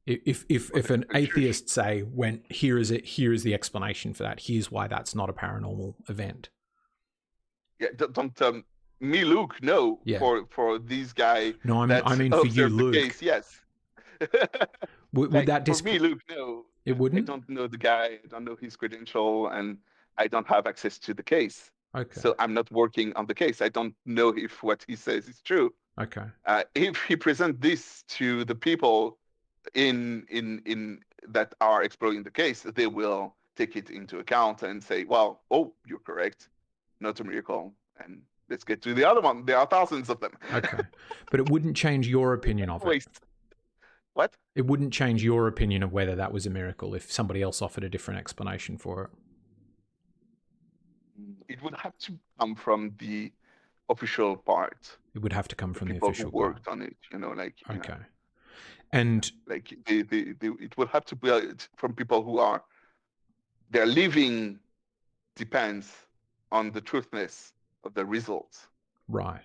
If an atheist say here is the explanation for that, here's why that's not a paranormal event. Yeah, don't me, Luke, no. Yeah. For this guy. No, I mean for you, Luke. Case, yes. would that for me, Luke, no. It wouldn't. I don't know the guy. I don't know his credential, and I don't have access to the case. Okay. So I'm not working on the case. I don't know if what he says is true. Okay. If he presents this to the people in that are exploring the case, they will take it into account and say, well, oh, you're correct, not a miracle, and let's get to the other one. There are thousands of them. Okay. But it wouldn't change your opinion of it. What? It wouldn't change your opinion of whether that was a miracle if somebody else offered a different explanation for it. It would have to come from the official part. It would have to come from the people official who worked on it, like. Okay. And like it will have to be from people who are their living depends on the truthness of the results. Right.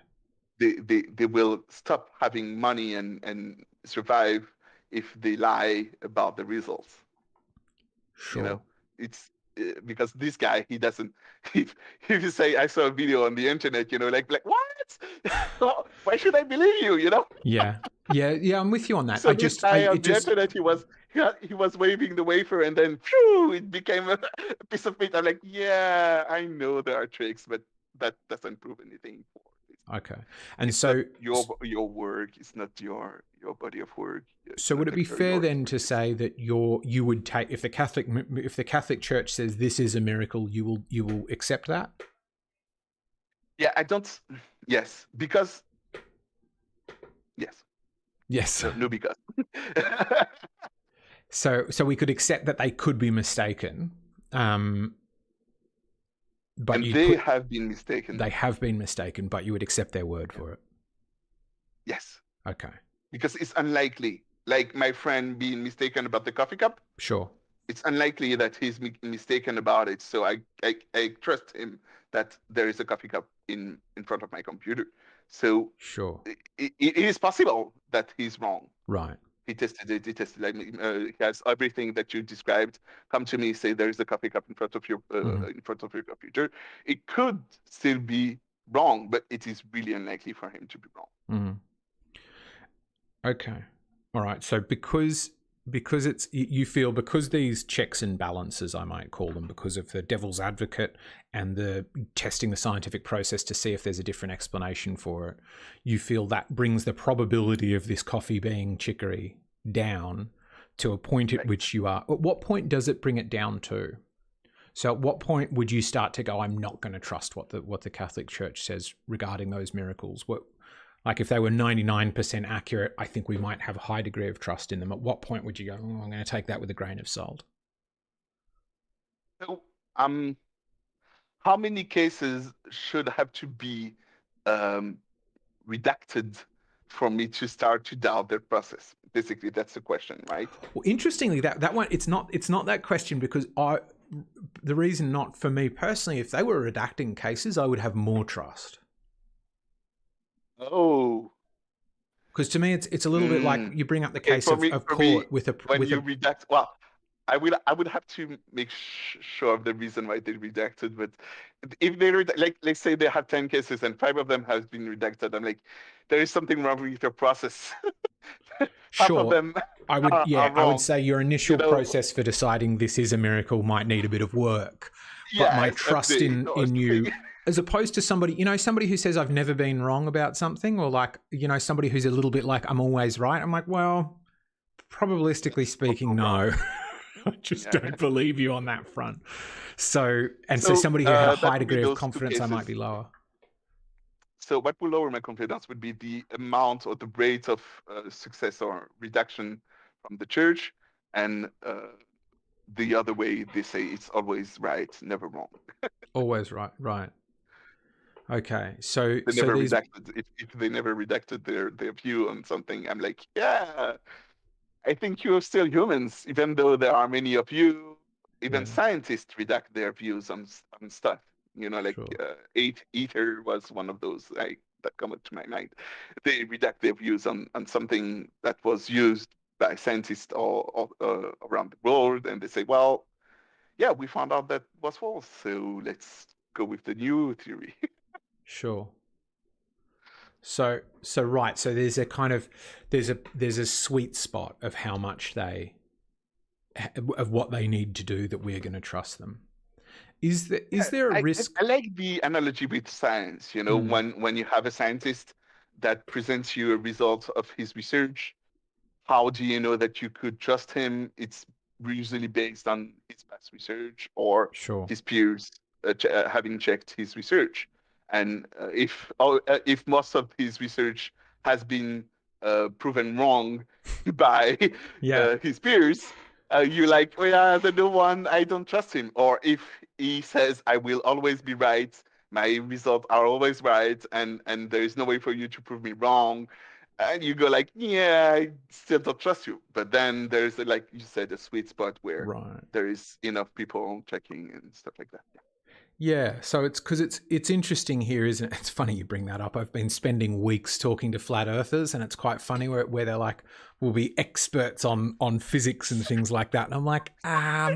They will stop having money and survive if they lie about the results. Sure. It's because this guy, he doesn't. If you say I saw a video on the internet, like what? Why should I believe you? Yeah. I'm with you on that. So on the internet, he was waving the wafer, and then it became a piece of meat. I'm like, yeah, I know there are tricks, but that doesn't prove anything for this. Okay. And so your work is not your body of work. So would it be fair then to say that you would take, if the Catholic Church says this is a miracle, you will accept that? Yeah, I don't. Yes, because. Yes. Yes. No, because. So we could accept that they could be mistaken. But they have been mistaken. They have been mistaken, but you would accept their word for it. Yes. Okay. Because it's unlikely. Like my friend being mistaken about the coffee cup. Sure. It's unlikely that he's mistaken about it. So I trust him that there is a coffee cup in front of my computer. So sure, it is possible that he's wrong. Right. He tested it. He has everything that you described. Come to me, say there is a coffee cup in front of your in front of your computer. It could still be wrong, but it is really unlikely for him to be wrong. Mm-hmm. Okay. All right. So because it's, you feel, because these checks and balances, I might call them, because of the devil's advocate and the testing the scientific process to see if there's a different explanation for it, you feel that brings the probability of this coffee being chicory down to a point at which you are. At what point does it bring it down to? So at what point would you start to go, I'm not going to trust what the Catholic Church says regarding those miracles? Like if they were 99% accurate, I think we might have a high degree of trust in them. At what point would you go, I'm going to take that with a grain of salt? So, how many cases should have to be redacted for me to start to doubt their process? Basically, that's the question, right? Well, interestingly, that one, it's not that question, because the reason not for me personally, if they were redacting cases, I would have more trust. Oh, because to me, it's a little bit like you bring up the case of court with a redact. Well, I would have to make sure of the reason why they redacted. But if they like, let's say they have 10 cases and 5 of them have been redacted, I'm like, there is something wrong with your process. Sure. Half of them I would say your initial process for deciding this is a miracle might need a bit of work. But my trust in you, as opposed to somebody who says I've never been wrong about something, or like, somebody who's a little bit like I'm always right. I'm like, well, probabilistically speaking, no. I just don't believe you on that front. So somebody who had a high degree of confidence, I might be lower. So what will lower my confidence would be the amount or the rate of success or reduction from the church, and the other way, they say it's always right, never wrong. Always right. Okay, so they never redacted. If they never redacted their view on something, I'm like, yeah, I think you're still humans, even though there are many of you. Even Yeah, scientists redact their views on stuff. Like sure. Ether was one of those that come up to my mind. They redact their views on something that was used by scientists all around the world, and they say, well, yeah, we found out that was false, so let's go with the new theory. Sure. So right. So there's a kind of there's a sweet spot of how much of what they need to do that we're going to trust them. Is Yeah, there a risk? I like the analogy with science. Mm, When you have a scientist that presents you a result of his research, how do you know that you could trust him? It's usually based on his past research or sure. his peers having checked his research. And if most of his research has been proven wrong by Yeah. his peers, you're like, oh yeah, the new one, I don't trust him. Or if he says, I will always be right, my results are always right, and there is no way for you to prove me wrong, and you go like, yeah, I still don't trust you. But then there's like you said, a sweet spot where Right. there is enough people checking and stuff like that. Yeah, so it's because it's interesting here, isn't it? It's funny you bring that up. I've been spending weeks talking to flat earthers, and it's quite funny where they're like, "We'll be experts on physics and things like that," and I'm like, I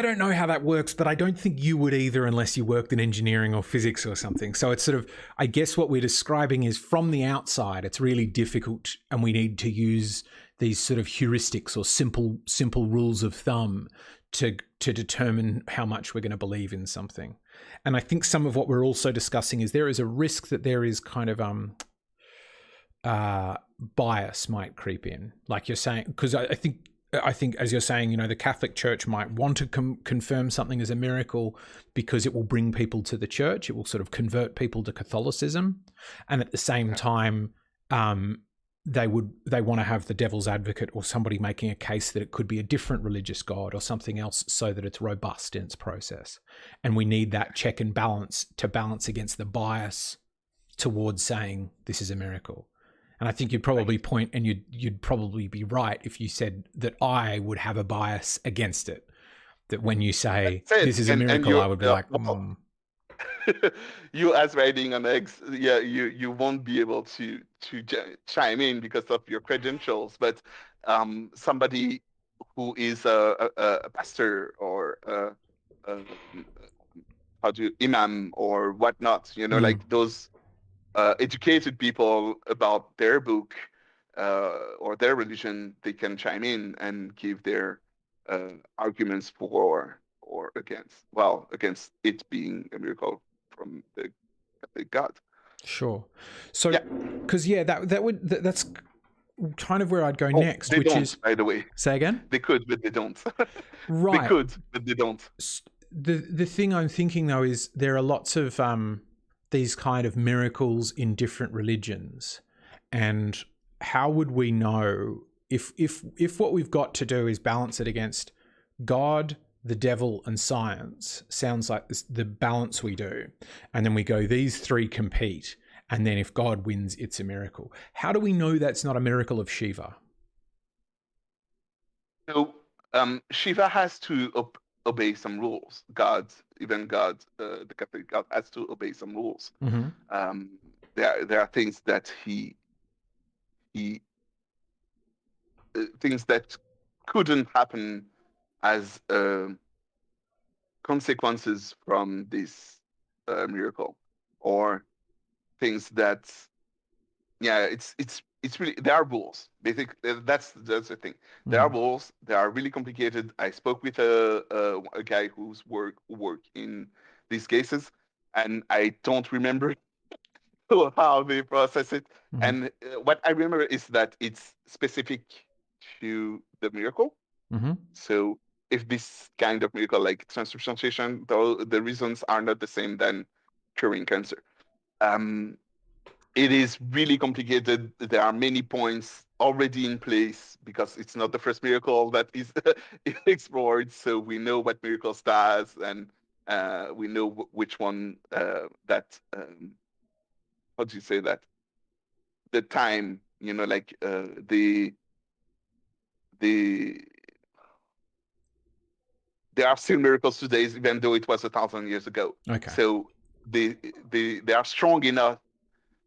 don't know how that works, but I don't think you would either unless you worked in engineering or physics or something. So it's sort of, I guess what we're describing is from the outside, it's really difficult, and we need to use these sort of heuristics or simple rules of thumb to determine how much we're going to believe in something. And I think some of what we're also discussing is there is a risk that there is kind of bias might creep in, like you're saying, because I think, as you're saying, the Catholic Church might want to confirm something as a miracle because it will bring people to the church. It will sort of convert people to Catholicism, and at the same time, they want to have the devil's advocate or somebody making a case that it could be a different religious god or something else, so that it's robust in its process. And we need that check and balance to balance against the bias towards saying this is a miracle. And I think you'd probably point, and you'd probably be right if you said that I would have a bias against it. That when you say That's it. this is a And miracle, you I would be like, well, you as riding on eggs, yeah, you won't be able to chime in because of your credentials. But somebody who is a pastor or a how do you, imam or whatnot, mm, like those educated people about their book or their religion, they can chime in and give their arguments for or against. Well, against it being a miracle from the Catholic God. sure. So, Yeah. because that's kind of where I'd go Oh, next, they which don't, is, by the way. say again. They could, but they don't. They Right. could, but they don't. The thing I'm thinking though is there are lots of these kind of miracles in different religions, and how would we know if what we've got to do is balance it against God, the devil, and science? Sounds like the balance we do, and then we go, these three compete, and then if God wins, it's a miracle. How do we know that's not a miracle of Shiva? So Shiva has to obey some rules. Even God, the Catholic God, has to obey some rules. Mm-hmm. Um, there are things that he things that couldn't happen as consequences from this miracle, or things that, yeah, it's really, there are rules. Basically, that's the thing. There are Mm-hmm. rules. They are really complicated. I spoke with a guy who work in these cases, and I don't remember how they process it. Mm-hmm. And what I remember is that it's specific to the miracle. Mm-hmm. So if this kind of miracle, like transubstantiation, though the reasons are not the same than curing cancer. Um, it is really complicated. There are many points already in place because it's not the first miracle that is explored. So we know what miracles does, and we know which one that how do you say that, the time, like the there are still miracles today, even though it was 1,000 years ago. Okay. So they are strong enough.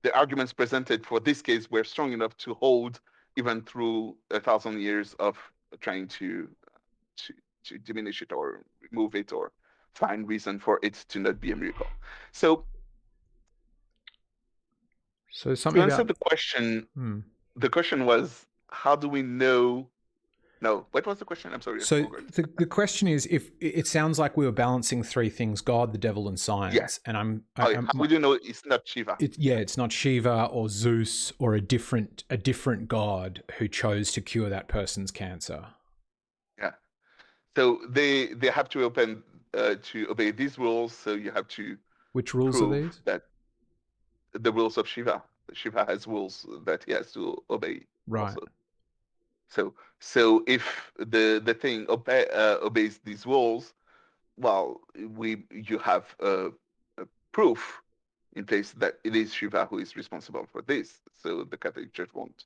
The arguments presented for this case were strong enough to hold even through 1,000 years of trying to diminish it or remove it or find reason for it to not be a miracle. So something to answer about the question, the question was, how do we know? No, what was the question? I'm sorry. So the question is, if it sounds like we were balancing three things: God, the devil, and science. Yes. And how would you know it's not Shiva? It's not Shiva or Zeus or a different god who chose to cure that person's cancer. Yeah. So they have to obey these rules. So you have to. Which rules are these? That the rules of Shiva. Shiva has rules that he has to obey. Right. Also. So if the thing obeys these rules, well, you have a proof in place that it is Shiva who is responsible for this. So the Catholic Church won't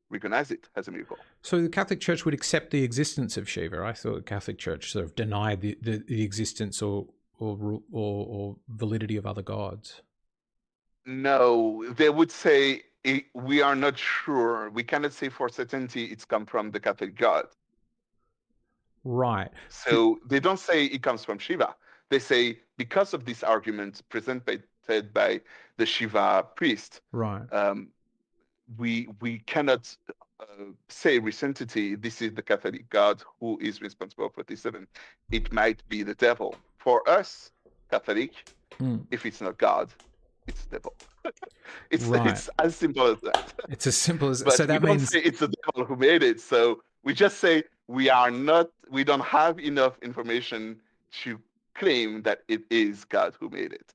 recognize it as a miracle. So the Catholic Church would accept the existence of Shiva. I thought the Catholic Church sort of denied the existence or validity of other gods. No, they would say we are not sure. We cannot say for certainty it's come from the Catholic God. Right. So they don't say it comes from Shiva. They say because of this argument presented by the Shiva priest, right? We cannot say recently this is the Catholic God who is responsible for this event. It might be the devil. For us, Catholic, if it's not God, it's the devil. It's as simple as that. It's as simple as but so. That we means don't say it's the devil who made it. So we just say we don't have enough information to claim that it is God who made it.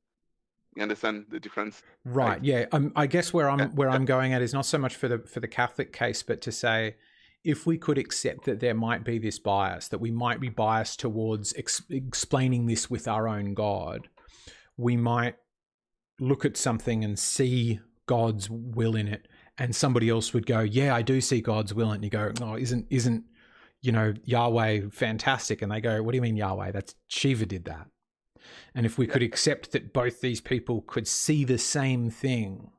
You understand the difference? Right. Yeah. I guess where I'm going at is not so much for the Catholic case, but to say, if we could accept that there might be this bias, that we might be biased towards explaining this with our own God, we might look at something and see God's will in it, and somebody else would go, yeah, I do see God's will in it. And you go, no, isn't Yahweh fantastic? And they go, what do you mean Yahweh? That's Shiva did that. And if we could accept that both these people could see the same thing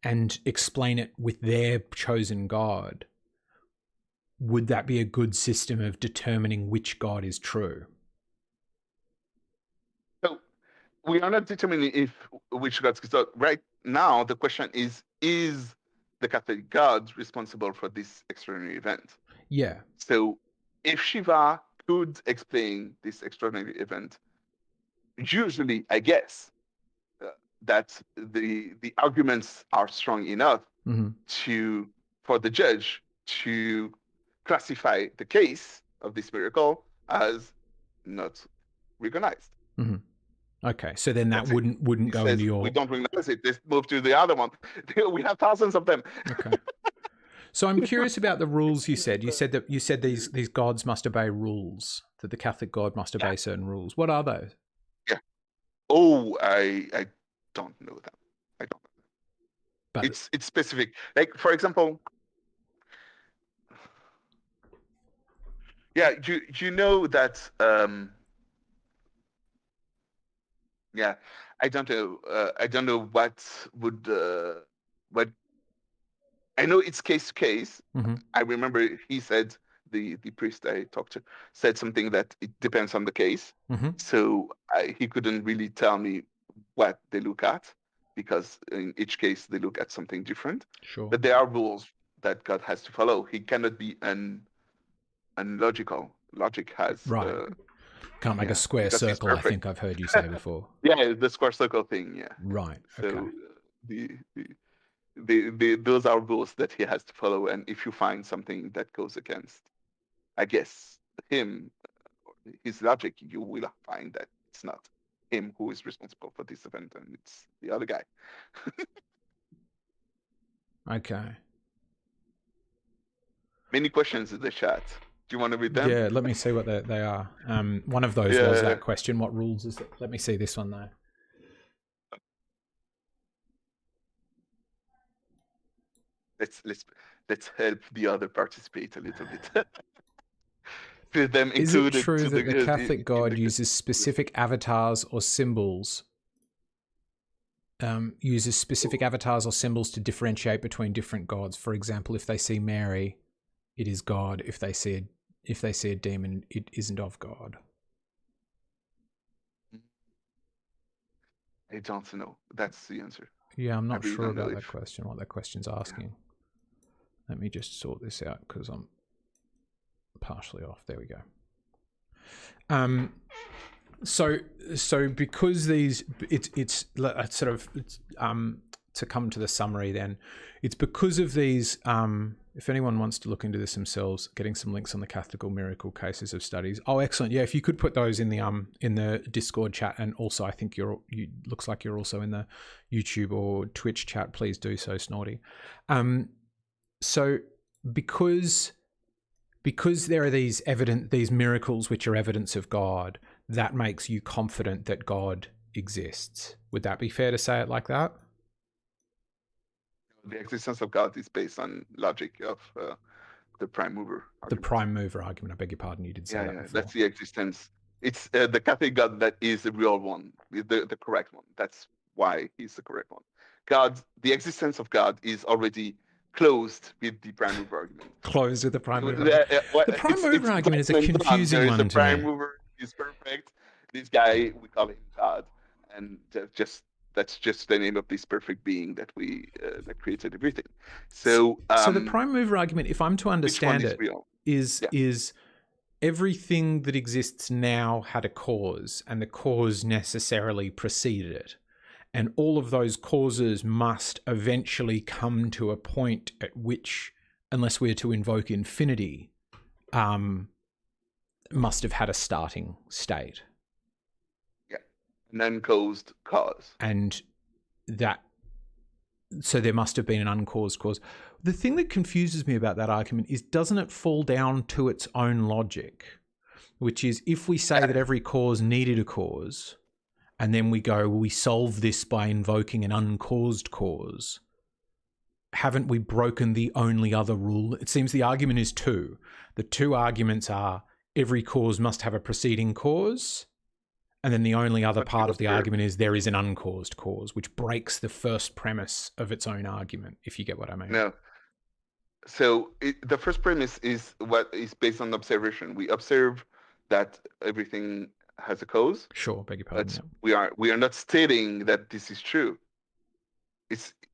and explain it with their chosen God, would that be a good system of determining which God is true? So we are not determining which God is true. Right now, the question is the Catholic God responsible for this extraordinary event? Yeah. So if Shiva could explain this extraordinary event, usually, I guess, that the arguments are strong enough for the judge to classify the case of this miracle as not recognized. Okay, so then that wouldn't go into your. We don't recognize it. Let's move to the other one. We have thousands of them. Okay. So I'm curious about the rules you said. You said these gods must obey rules. That the Catholic God must obey certain rules. What are those? Yeah. Oh, I don't know them. I don't know them. But it's specific. Like, for example, you know that I don't know what would what I know it's case to case. I remember he said the priest I talked to said something that it depends on the case. So he couldn't really tell me what they look at, because in each case they look at something different. Sure. But there are rules that God has to follow. He cannot be unlogical. Logic has can't make a square circle. I think I've heard you say before. Yeah, the square circle thing. Yeah. Right. Okay. So those are rules that he has to follow, and if you find something that goes against, I guess, him, his logic, you will find that it's not him who is responsible for this event, and it's the other guy. Okay. Many questions in the chat. Do you want to read them? Yeah, let me see what they are. One of those was that question. What rules is it? Let me see this one though. let's help the other participate a little bit. Feel them Is it included true to that the Catholic in God the uses specific avatars or symbols? Uses specific avatars or symbols to differentiate between different gods. For example, if they see Mary, it is God. If they see a demon, it isn't of God. I don't know. That's the answer. Yeah, I'm I not really sure don't know about that if. question, what that question's asking. Let me just sort this out because I'm partially off. There we go. So because these, it's sort of, to come to the summary then, it's because of these, if anyone wants to look into this themselves, getting some links on the Catholic miracle cases of studies. Oh, excellent. Yeah, if you could put those in the Discord chat, and also I think you looks like you're also in the YouTube or Twitch chat, please do so, Snorty. So because there are these miracles which are evidence of God, that makes you confident that God exists. Would that be fair to say it like that? The existence of God is based on logic of the prime mover argument. The prime mover argument. I beg your pardon, you did say that before. That's the existence. It's the Catholic God that is the real one, the correct one. That's why he's the correct one. God, the existence of God is already closed with the prime mover argument. Closed with the prime mover argument. The prime mover argument is a confusing one to me. The prime mover is perfect. This guy, we call him God, and that's just the name of this perfect being that we that created everything. So the prime mover argument, if I'm to understand it, is everything that exists now had a cause, and the cause necessarily preceded it. And all of those causes must eventually come to a point at which, unless we're to invoke infinity, must have had a starting state. Yeah, an uncaused cause. And so there must have been an uncaused cause. The thing that confuses me about that argument is, doesn't it fall down to its own logic? Which is, if we say that every cause needed a cause, and then we solve this by invoking an uncaused cause, haven't we broken the only other rule? It seems the argument is two. The two arguments are, every cause must have a preceding cause, and then the only other part of the argument is there is an uncaused cause, which breaks the first premise of its own argument, if you get what I mean. No. So the first premise is what is based on observation. We observe that everything has a cause. Sure, beg your pardon. But we are not stating that this is true.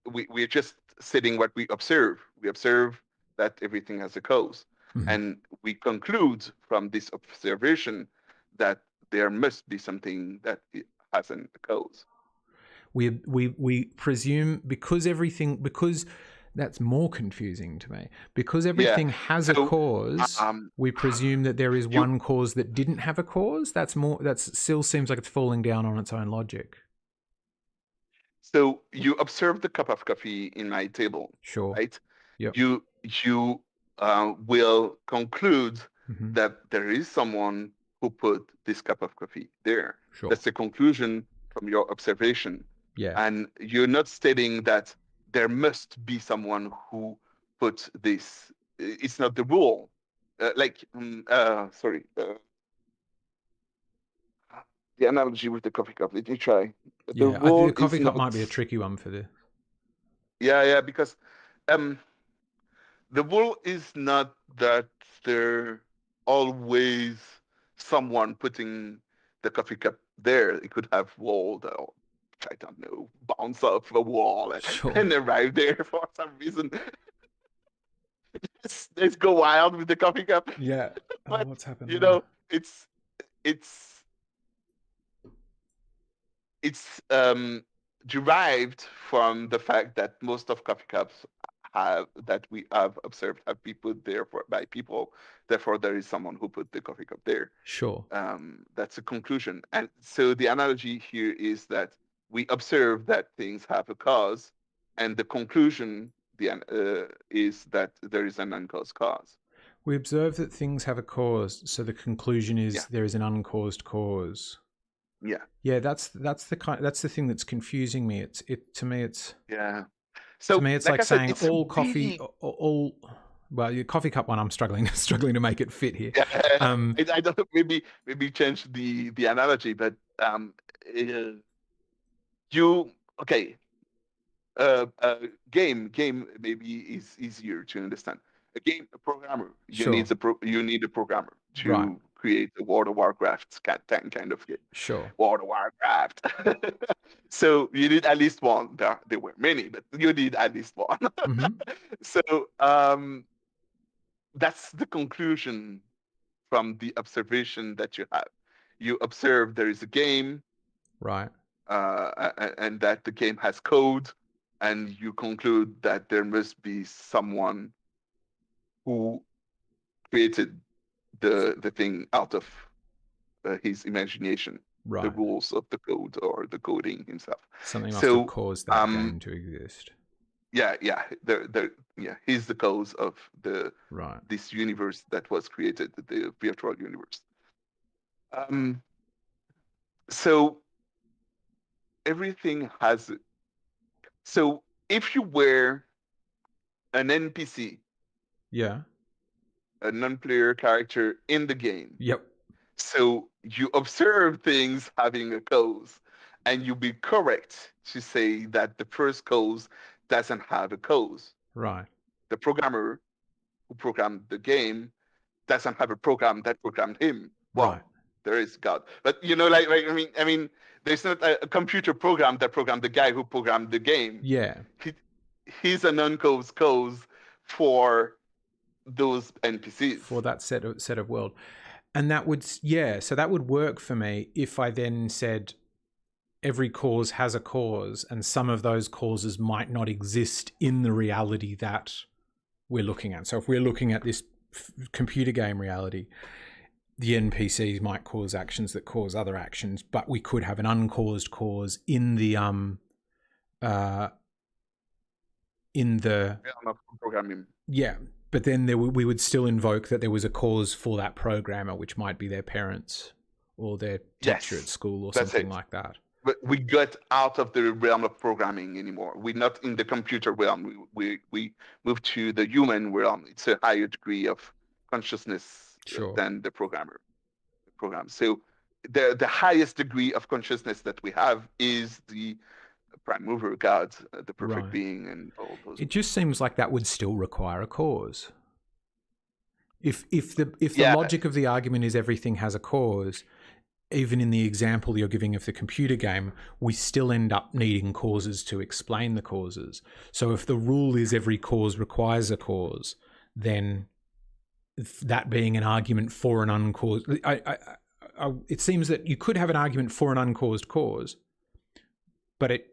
We're just stating what we observe. We observe that everything has a cause. Mm-hmm. And we conclude from this observation that there must be something that hasn't a cause. We presume because that's more confusing to me. Because everything has a cause, we presume that there is one cause that didn't have a cause. That still seems like it's falling down on its own logic. So you observe the cup of coffee in my table. Sure. Right? Yep. You will conclude that there is someone who put this cup of coffee there. Sure. That's the conclusion from your observation. Yeah. And you're not stating that there must be someone who put this. It's not the rule. The analogy with the coffee cup. Let me try. I think the coffee cup might be a tricky one for this. Yeah, because the rule is not that there always someone putting the coffee cup there. It could have rolled, I don't know, bounce off a wall and arrive there for some reason. Let's go wild with the coffee cup. Yeah. But, what's happened? It's derived from the fact that most of coffee cups that we have observed have been put there by people. Therefore, there is someone who put the coffee cup there. Sure. That's a conclusion. And so the analogy here is that we observe that things have a cause, and the conclusion is that there is an uncaused cause. We observe that things have a cause, so the conclusion is there is an uncaused cause. Yeah. Yeah, that's the thing that's confusing me. To me it's yeah. To So, me, it's like like I said, saying it's all coffee, really all. Well, your coffee cup one, I'm struggling to make it fit here. yeah. Um, I don't know, maybe change the analogy, but uh, you okay. Game maybe is easier to understand. A programmer, sure, you need a programmer right, to create a World of Warcraft kind of game. sure, World of Warcraft. So you need at least one. There were many, but you need at least one. hmm, So that's the conclusion from the observation that you have. You observe there is a game, right, and that the game has code, and you conclude that there must be someone who created the thing out of his imagination, the right. rules of the code or the coding himself. Something must have So caused that game to exist. yeah, he's the cause of the Right. this universe that was created, the virtual universe. Um, so everything has. So if you were an NPC, Yeah. a non-player character in the game, Yep. so you observe things having a cause, and you be correct to say that the first cause doesn't have a cause. Right. The programmer who programmed the game doesn't have a program that programmed him. Right. Well, there is God, but I mean, there's not a computer program that programmed the guy who programmed the game. Yeah. He, he's an unclosed cause for those NPCs. For that set of world, and that would so that would work for me if I then said every cause has a cause, and some of those causes might not exist in the reality that we're looking at. So if we're looking at this computer game reality, the NPCs might cause actions that cause other actions, but we could have an uncaused cause in the I'm not programming. yeah. But then we would still invoke that there was a cause for that programmer, which might be their parents or their teacher at Yes, school or that's something it. like that. But we got out of the realm of programming anymore. We're not in the computer realm. We moved to the human realm. It's a higher degree of consciousness Sure. than the program. So the highest degree of consciousness that we have is the prime mover, God, the perfect Right. being, and all those. It just seems like that would still require a cause. If the Yeah, logic of the argument is everything has a cause, even in the example you're giving of the computer game, we still end up needing causes to explain the causes. So if the rule is every cause requires a cause, then that being an argument for an uncaused, it seems that you could have an argument for an uncaused cause, but it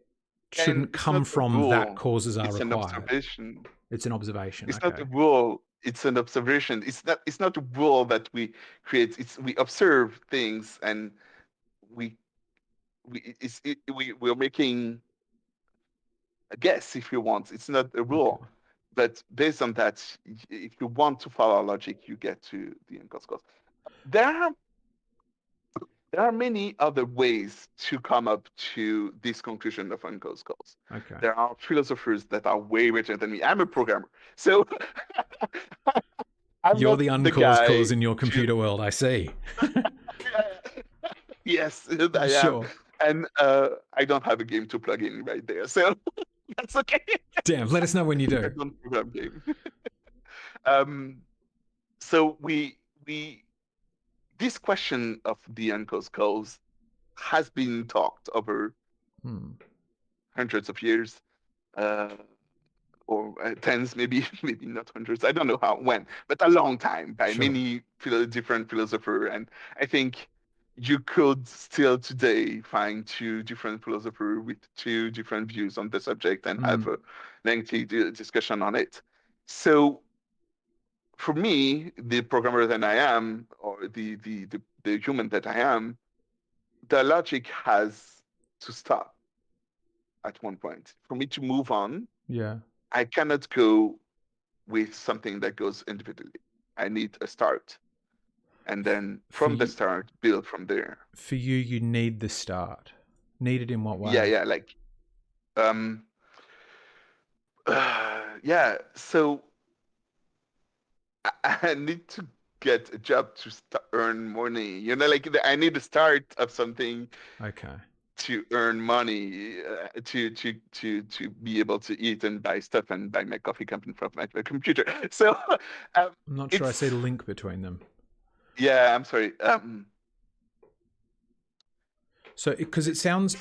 and shouldn't it's come not a from that rule. causes are It's an required. observation. It's an observation. It's not Okay. a rule. It's an observation. It's not a rule that we create. It's we observe things and we we're making a guess if you want. It's not a Okay. rule, but based on that, if you want to follow logic, you get to the unconscious cause. There are there are many other ways to come up to this conclusion of unconscious cause. Okay. There are philosophers that are way better than me. I'm a programmer, so I'm You're not the the uncaused guy cause in your to. computer world, I see. Yes, I am, Sure. and I don't have a game to plug in right there, so that's okay. Damn, let us know when you I do. don't program game. um, so we this question of the unconscious cause has been talked over hundreds of years, uh, or tens, maybe maybe not hundreds. I don't know when, but a long time by Sure. many different philosophers. And I think you could still today find two different philosophers with two different views on the subject and have a lengthy discussion on it. So for me, the programmer that I am, or the human that I am, the logic has to stop at one point. For me to move on, Yeah. I cannot go with something that goes individually. I need a start. And then For from the you, start, build from there. you need the start. Need it in what Yeah, way? yeah. Like, um, Yeah, so I need to get a job to earn money. Like I need to start of something Okay. to earn money, to be able to eat and buy stuff and buy my coffee coming from my computer. So um, I'm not sure I see it's the link between them. yeah. I'm sorry. So, because it sounds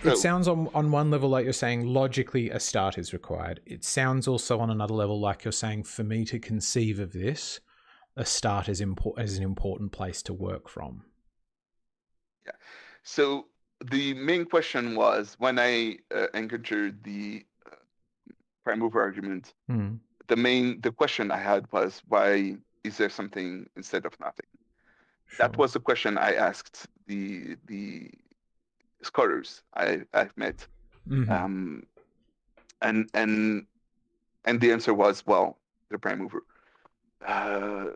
on one level like you're saying logically a start is required. It sounds also on another level like you're saying for me to conceive of this, a start is as an important place to work from. Yeah. So the main question was when I encountered the prime mover argument. Mm, The question I had was, why is there something instead of nothing? That sure. was the question I asked the scholars I've met, Hmm. um, and and and the answer was, well, the prime mover, uh,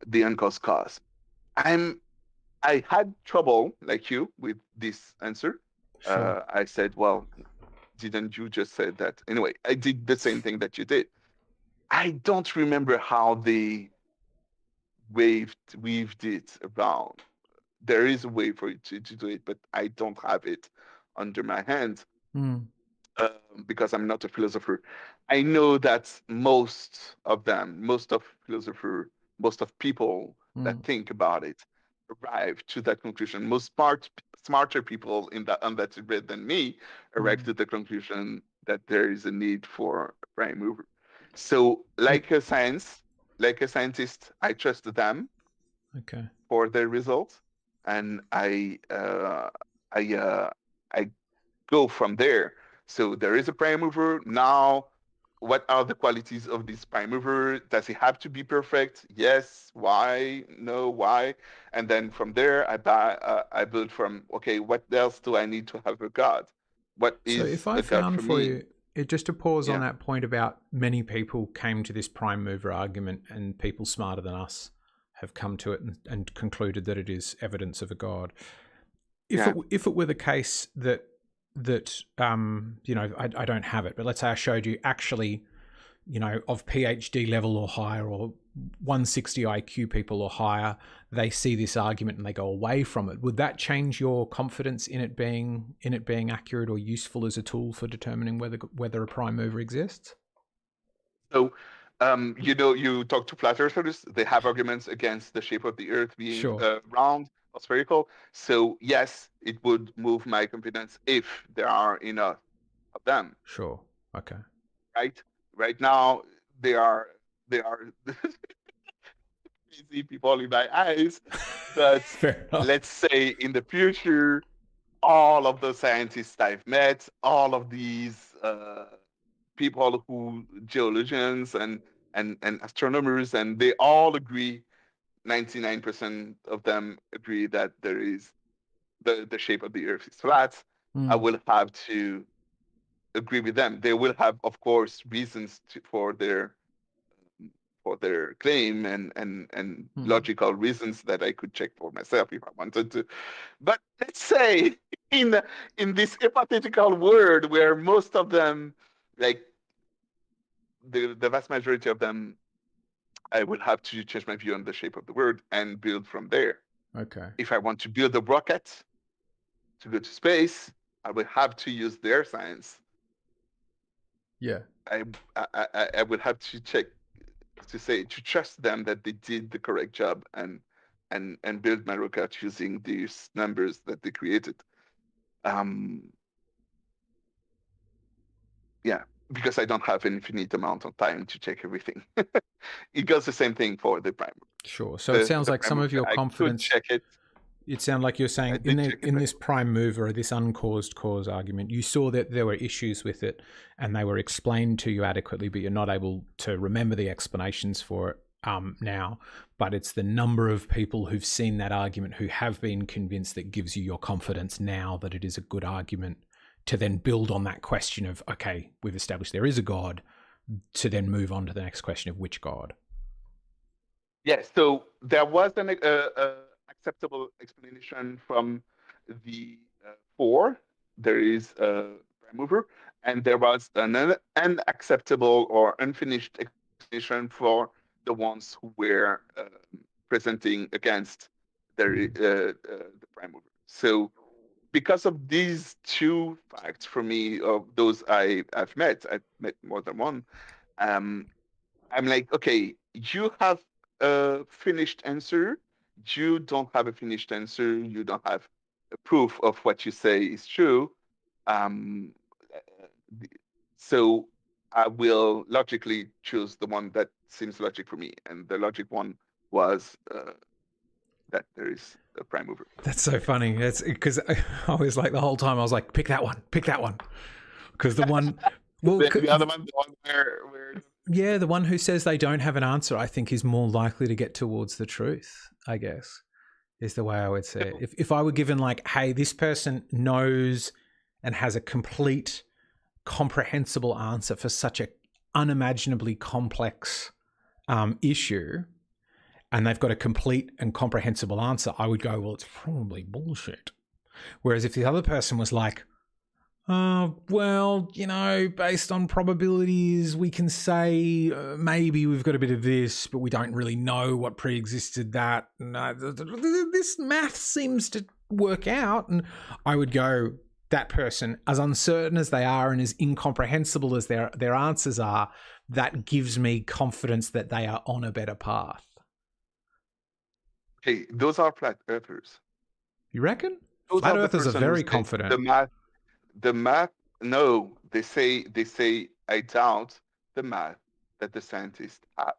the uncaused cause. I'm I had trouble like you with this answer. Sure. I said, well, didn't you just say that? Anyway, I did the same thing that you did. I don't remember how they weaved it around. There is a way for you to do it, but I don't have it under my hand, Mm, because I'm not a philosopher. I know that most of people that mm, think about it arrive to that conclusion. Most smarter people on that thread than me arrive mm. to the conclusion that there is a need for a prime mover. So, It, like a scientist, I trust them okay. for their results, and I I go from there. So there is a prime mover. Now, what are the qualities of this prime mover? Does it have to be perfect? Yes. Why? No. Why? And then from there, I build from, okay, what else do I need to have a god? What So if is I a god found for for me? you, just to pause on Yeah. that point about many people came to this prime mover argument and people smarter than us have come to it and concluded that it is evidence of a god. Yeah. If it were the case that I don't have it, but let's say I showed you actually, of PhD level or higher or 160 IQ people or higher, they see this argument and they go away from it. Would that change your confidence in it being accurate or useful as a tool for determining whether a prime mover exists? So, you talk to flat earthers, they have arguments against the shape of the earth being Sure, round or spherical. So, yes, it would move my confidence if there are enough of them, sure. Okay. right? Right now, they are crazy people in my eyes, but Fair enough. let's say in the future, all of the scientists I've met, all of these people who geologians and astronomers, and they all agree, 99% of them agree that there is the shape of the earth is flat. I Mm, will have to agree with them. They will have, of course, reasons for their claim, and mm. logical reasons that I could check for myself if I wanted to. But let's say in in this hypothetical world where most of them, like the vast majority of them, I will have to change my view on the shape of the world and build from there. Okay. If I want to build a rocket to go to space, I will have to use their science. Yeah. I I will have to check to trust them that they did the correct job and build my rocket using these numbers that they created. Um, yeah, because I don't have an infinite amount of time to check everything. It goes the same thing for the primer. Sure. So it sounds The like some primer, of your I could confidence. check it. It sounded like you're I saying did check it in very this prime mover or this uncaused cause argument, you saw that there were issues with it and they were explained to you adequately, but you're not able to remember the explanations for it now. But it's the number of people who've seen that argument who have been convinced that gives you your confidence now that it is a good argument to then build on that question of, okay, we've established there is a God, to then move on to the next question of which God. Yes, so there was an acceptable explanation from the four. There is prime mover, and there was an unacceptable or unfinished explanation for the ones who were presenting against the prime mover. So because of these two facts for me, of those I've met more than one, um, I'm like, okay, you have a finished answer. You don't have a finished answer. You don't have a proof of what you say is true. Um, uh, so I will logically choose the one that seems logic for me. And the logic one was that there is a prime mover. That's so funny. It's because I was like the whole time I was like, pick that one, because the one, well, The other one, the one where yeah, the one who says they don't have an answer, I think is more likely to get towards the truth, I guess, is the way I would say it. If I were given like, hey, this person knows and has a complete, comprehensible answer for such a unimaginably complex issue, and they've got a complete and comprehensible answer, I would go, well, it's probably bullshit. Whereas if the other person was like, well, based on probabilities, we can say maybe we've got a bit of this, but we don't really know what pre-existed that. This math seems to work out. And I would go, that person, as uncertain as they are and as incomprehensible as their answers are, that gives me confidence that they are on a better path. okay, those are flat earthers. You reckon? Those Flat are the earthers are person who very say confident. the math. No, they say I doubt the math that the scientists have.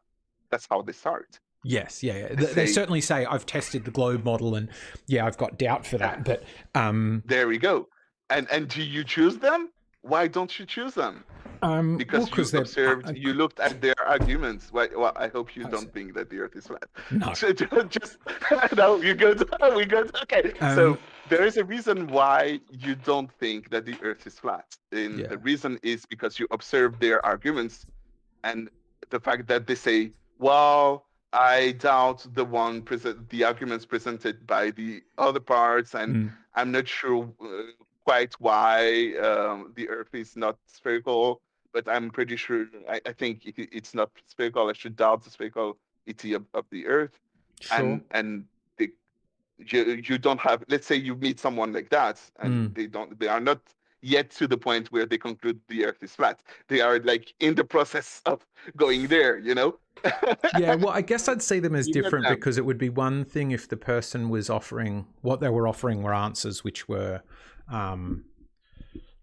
That's how they start. Yes, yeah. They They say, certainly say I've tested the globe model, and yeah, I've got doubt for that. But there we go. And do you choose them? Why don't you choose them? Because you they're observed, you looked at their arguments. Well, I hope you don't think that the Earth is flat. No. Just no, we go. Okay, so there is a reason why you don't think that the Earth is flat, and the reason is because you observe their arguments, and the fact that they say, "Well, I doubt the arguments presented by the other parts, and I'm not sure quite why the Earth is not spherical, but I'm pretty sure. I think it's not spherical. I should doubt the sphericality of the Earth, Sure. and the, you don't have. Let's say you meet someone like that, and they are not yet to the point where they conclude the Earth is flat. They are like in the process of going there. Yeah, well, I guess I'd see them as You get different them. because it would be one thing if the person was offering, what they were offering were answers which were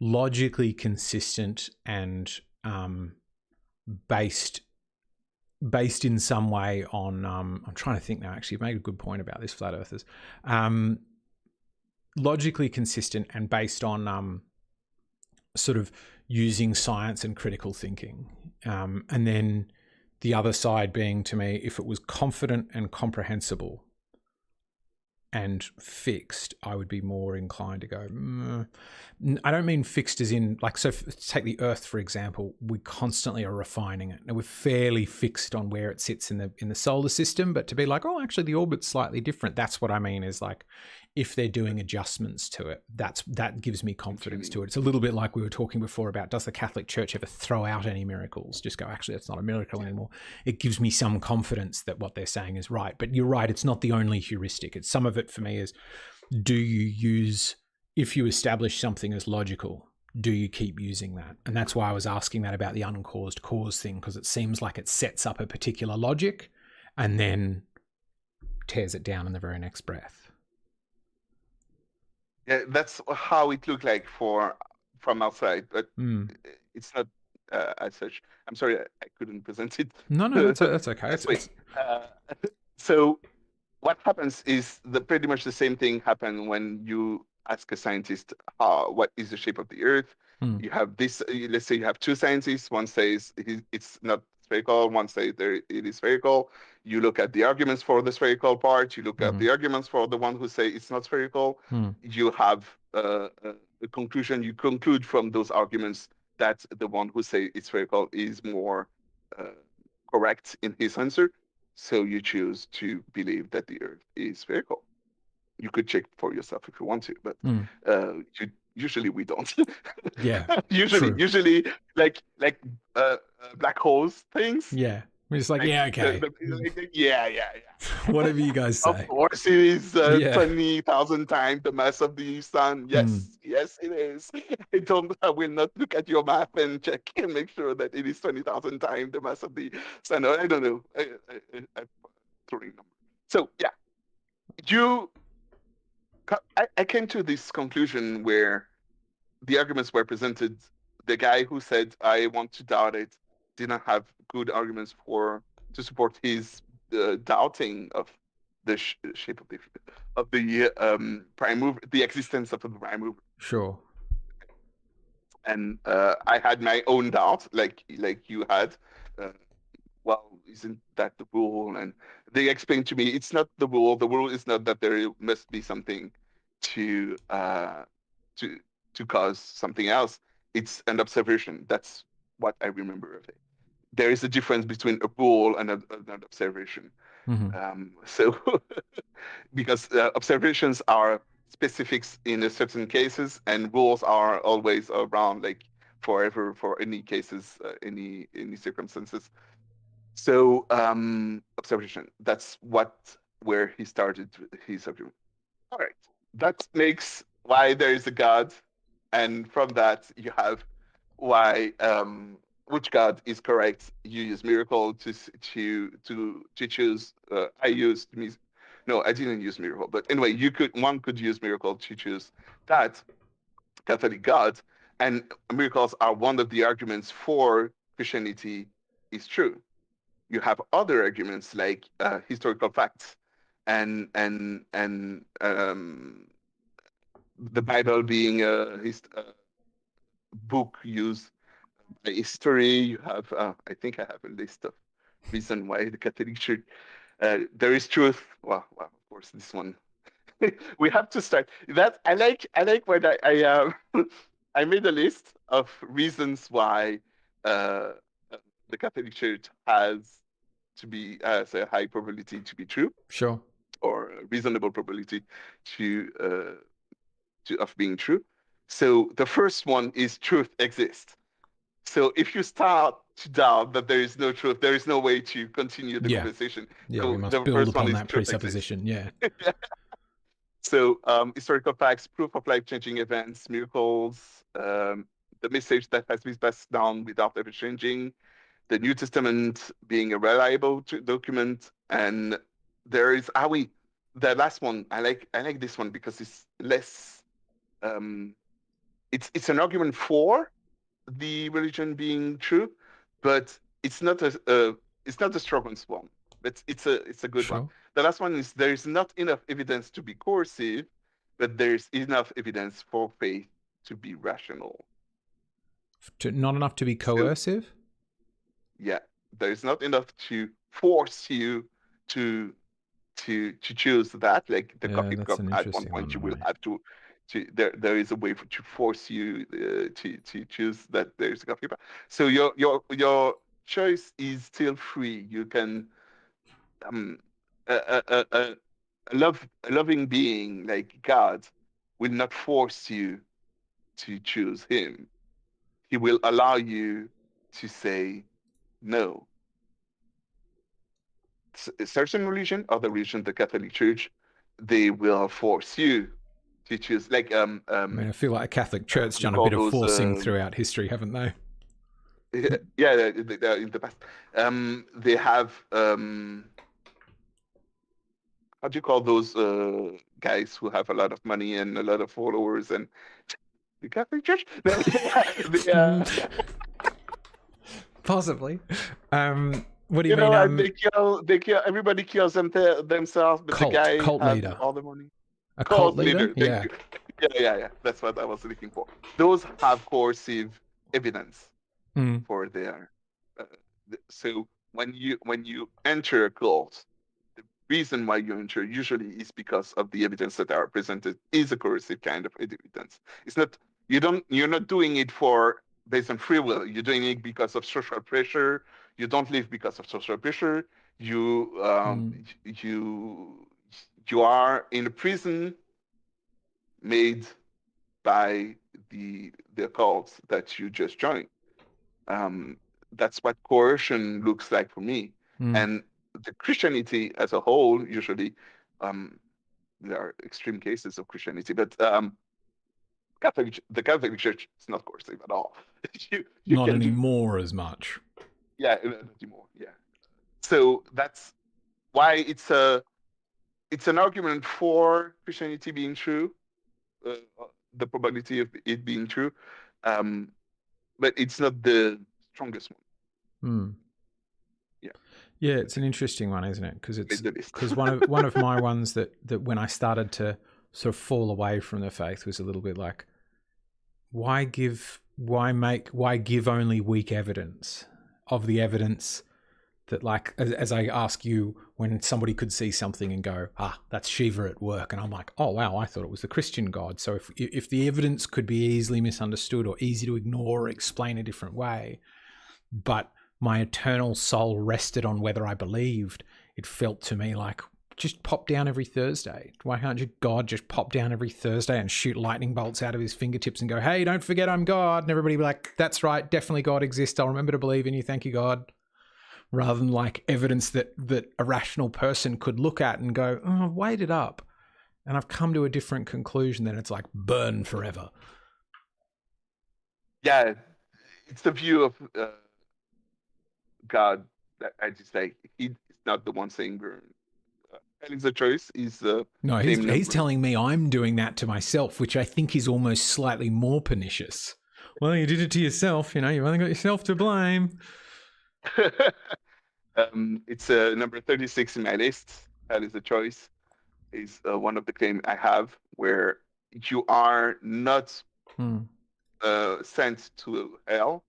logically consistent and based in some way on, I'm trying to think now, actually, you've made a good point about this, flat earthers. Logically consistent and based on sort of using science and critical thinking. And then the other side being, to me, if it was confident and comprehensible and fixed, I would be more inclined to go, I don't mean fixed as in, like, so take the Earth, for example. We constantly are refining it. Now, we're fairly fixed on where it sits in the solar system, but to be like, oh, actually the orbit's slightly different. That's what I mean is like, if they're doing adjustments to it, that gives me confidence to it. It's a little bit like we were talking before about, does the Catholic Church ever throw out any miracles? Just go, actually, that's not a miracle anymore. It gives me some confidence that what they're saying is right. But you're right, it's not the only heuristic. It's some of it for me is, do you use, if you establish something as logical, do you keep using that? And that's why I was asking that about the uncaused cause thing, because it seems like it sets up a particular logic and then tears it down in the very next breath. Yeah, that's how it looked like from outside, but it's not as such. I'm sorry, I couldn't present it. No, that's okay. So what happens is pretty much the same thing happens when you ask a scientist what is the shape of the Earth. You have this. Let's say you have two scientists. One says it's not spherical. One says it is spherical. You look at the arguments for the spherical part. You look at the arguments for the one who say it's not spherical. You have a conclusion. You conclude from those arguments that the one who say it's spherical is more correct in his answer. So you choose to believe that the Earth is spherical. You could check for yourself if you want to, but Usually we don't. Yeah. Usually, True. usually black holes things. Yeah. We're just like, Like yeah, okay. yeah, yeah, yeah. Whatever you guys Of say. course, it is Yeah. 20,000 times the mass of the sun. Mm. Yes, yes, it is. I will not look at your math and check and make sure that it is 20,000 times the mass of the sun. I don't know. I'm throwing numbers. So yeah, you. I came to this conclusion where the arguments were presented. The guy who said I want to doubt it didn't have good arguments to support his doubting of the shape of the prime mover, the existence of the prime mover. Sure. And I had my own doubt, like you had. Uh, well, isn't that the rule? And they explained to me it's not the rule. The rule is not that there must be something to to to cause something else. It's an observation. That's what I remember of it. There is a difference between a rule and an observation. Hmm. So because observations are specifics in a certain cases, and rules are always around like forever for any cases, any circumstances. So observation. That's where he started his argument. All right. That makes why there is a God, and from that you have why which God is correct. You use miracle to choose. I used no, I didn't use miracle, but anyway, one could use miracle to choose that Catholic God, and miracles are one of the arguments for Christianity is true. You have other arguments like historical facts and the Bible being a book used by history. You have, I think I have a list of reason why the Catholic Church there is truth. Well, of course, this one we have to start. That I like when I made a list of reasons why uh, the Catholic Church has a high probability to be true Sure. or a reasonable probability to of being true. So the first one is truth exists. So if you start to doubt that there is no truth, there is no way to continue the Yeah. conversation. Yeah. We So must the build first one upon is that truth exists. presupposition. Yeah. So historical facts, proof of life-changing events, miracles, the message that has been passed down without ever changing, the New Testament being a reliable document, and there is we the last one. I like this one because it's less. Um, it's an argument for the religion being true, but it's not the strongest one. But it's a good one. Sure. The last one is there is not enough evidence to be coercive, but there's enough evidence for faith to be rational. Not enough to be So coercive. yeah, there's not enough to force you to to choose that. Like the Yeah, coffee that's cup, an at one interesting point one, you will right? have to there is a way to force you to choose that there's a coffee cup. So your choice is still free. You can um a loving being like God will not force you to choose him. He will allow you to say no. Certain religion, other religion, the Catholic Church, they will force you to choose. Like I mean, I feel like the Catholic Church you done a call bit of those forcing throughout history, haven't they? yeah, in the past they have how do you call those guys who have a lot of money and a lot of followers and the Catholic Church? No, they, Possibly. What do you mean? and they kill everybody kills themselves, but the guy Cult have leader. all the money. A cult Cult leader? leader. Thank Yeah. you. Yeah. That's what I was looking for. Those have coercive evidence Mm. for their. Uh, so when you enter a cult, the reason why you enter usually is because of the evidence that are presented is a coercive kind of evidence. It's not you're not doing it for based on free will. You're doing it because of social pressure. You don't live because of social pressure. You Mm. you you are in a prison made by the cults that you just joined. That's what coercion looks like for me. And the Christianity as a whole, usually, there are extreme cases of Christianity, but the Catholic Church is not coercive at all. you Not can do, anymore as much. yeah, not anymore, yeah. So that's why it's an argument for Christianity being true, uh, the probability of it being true, but it's not the strongest one. Yeah. Yeah, it's an interesting one, isn't it? Because one one of my ones that when I started to sort of fall away from the faith was a little bit like, why give only weak evidence of the evidence that, like, as I ask you, when somebody could see something and go, that's Shiva at work, and I'm like, oh wow, I thought it was the Christian God. So if the evidence could be easily misunderstood or easy to ignore or explain a different way, but my eternal soul rested on whether I believed, it felt to me like, just pop down every Thursday. Why can't God just pop down every Thursday and shoot lightning bolts out of his fingertips and go, hey, don't forget I'm God? And everybody be like, that's right, definitely God exists. I'll remember to believe in you. Thank you, God. Rather than like evidence that a rational person could look at and go, oh, I've weighed it up and I've come to a different conclusion. Then it's like burn forever. Yeah, it's the view of God that I just like. He's not the one saying burn. And it's a choice. No, he's telling me I'm doing that to myself, which I think is almost slightly more pernicious. Well, you did it to yourself. You've only got yourself to blame. It's number 36 in my list. That is a choice. Is one of the claims I have, where you are not sent to hell.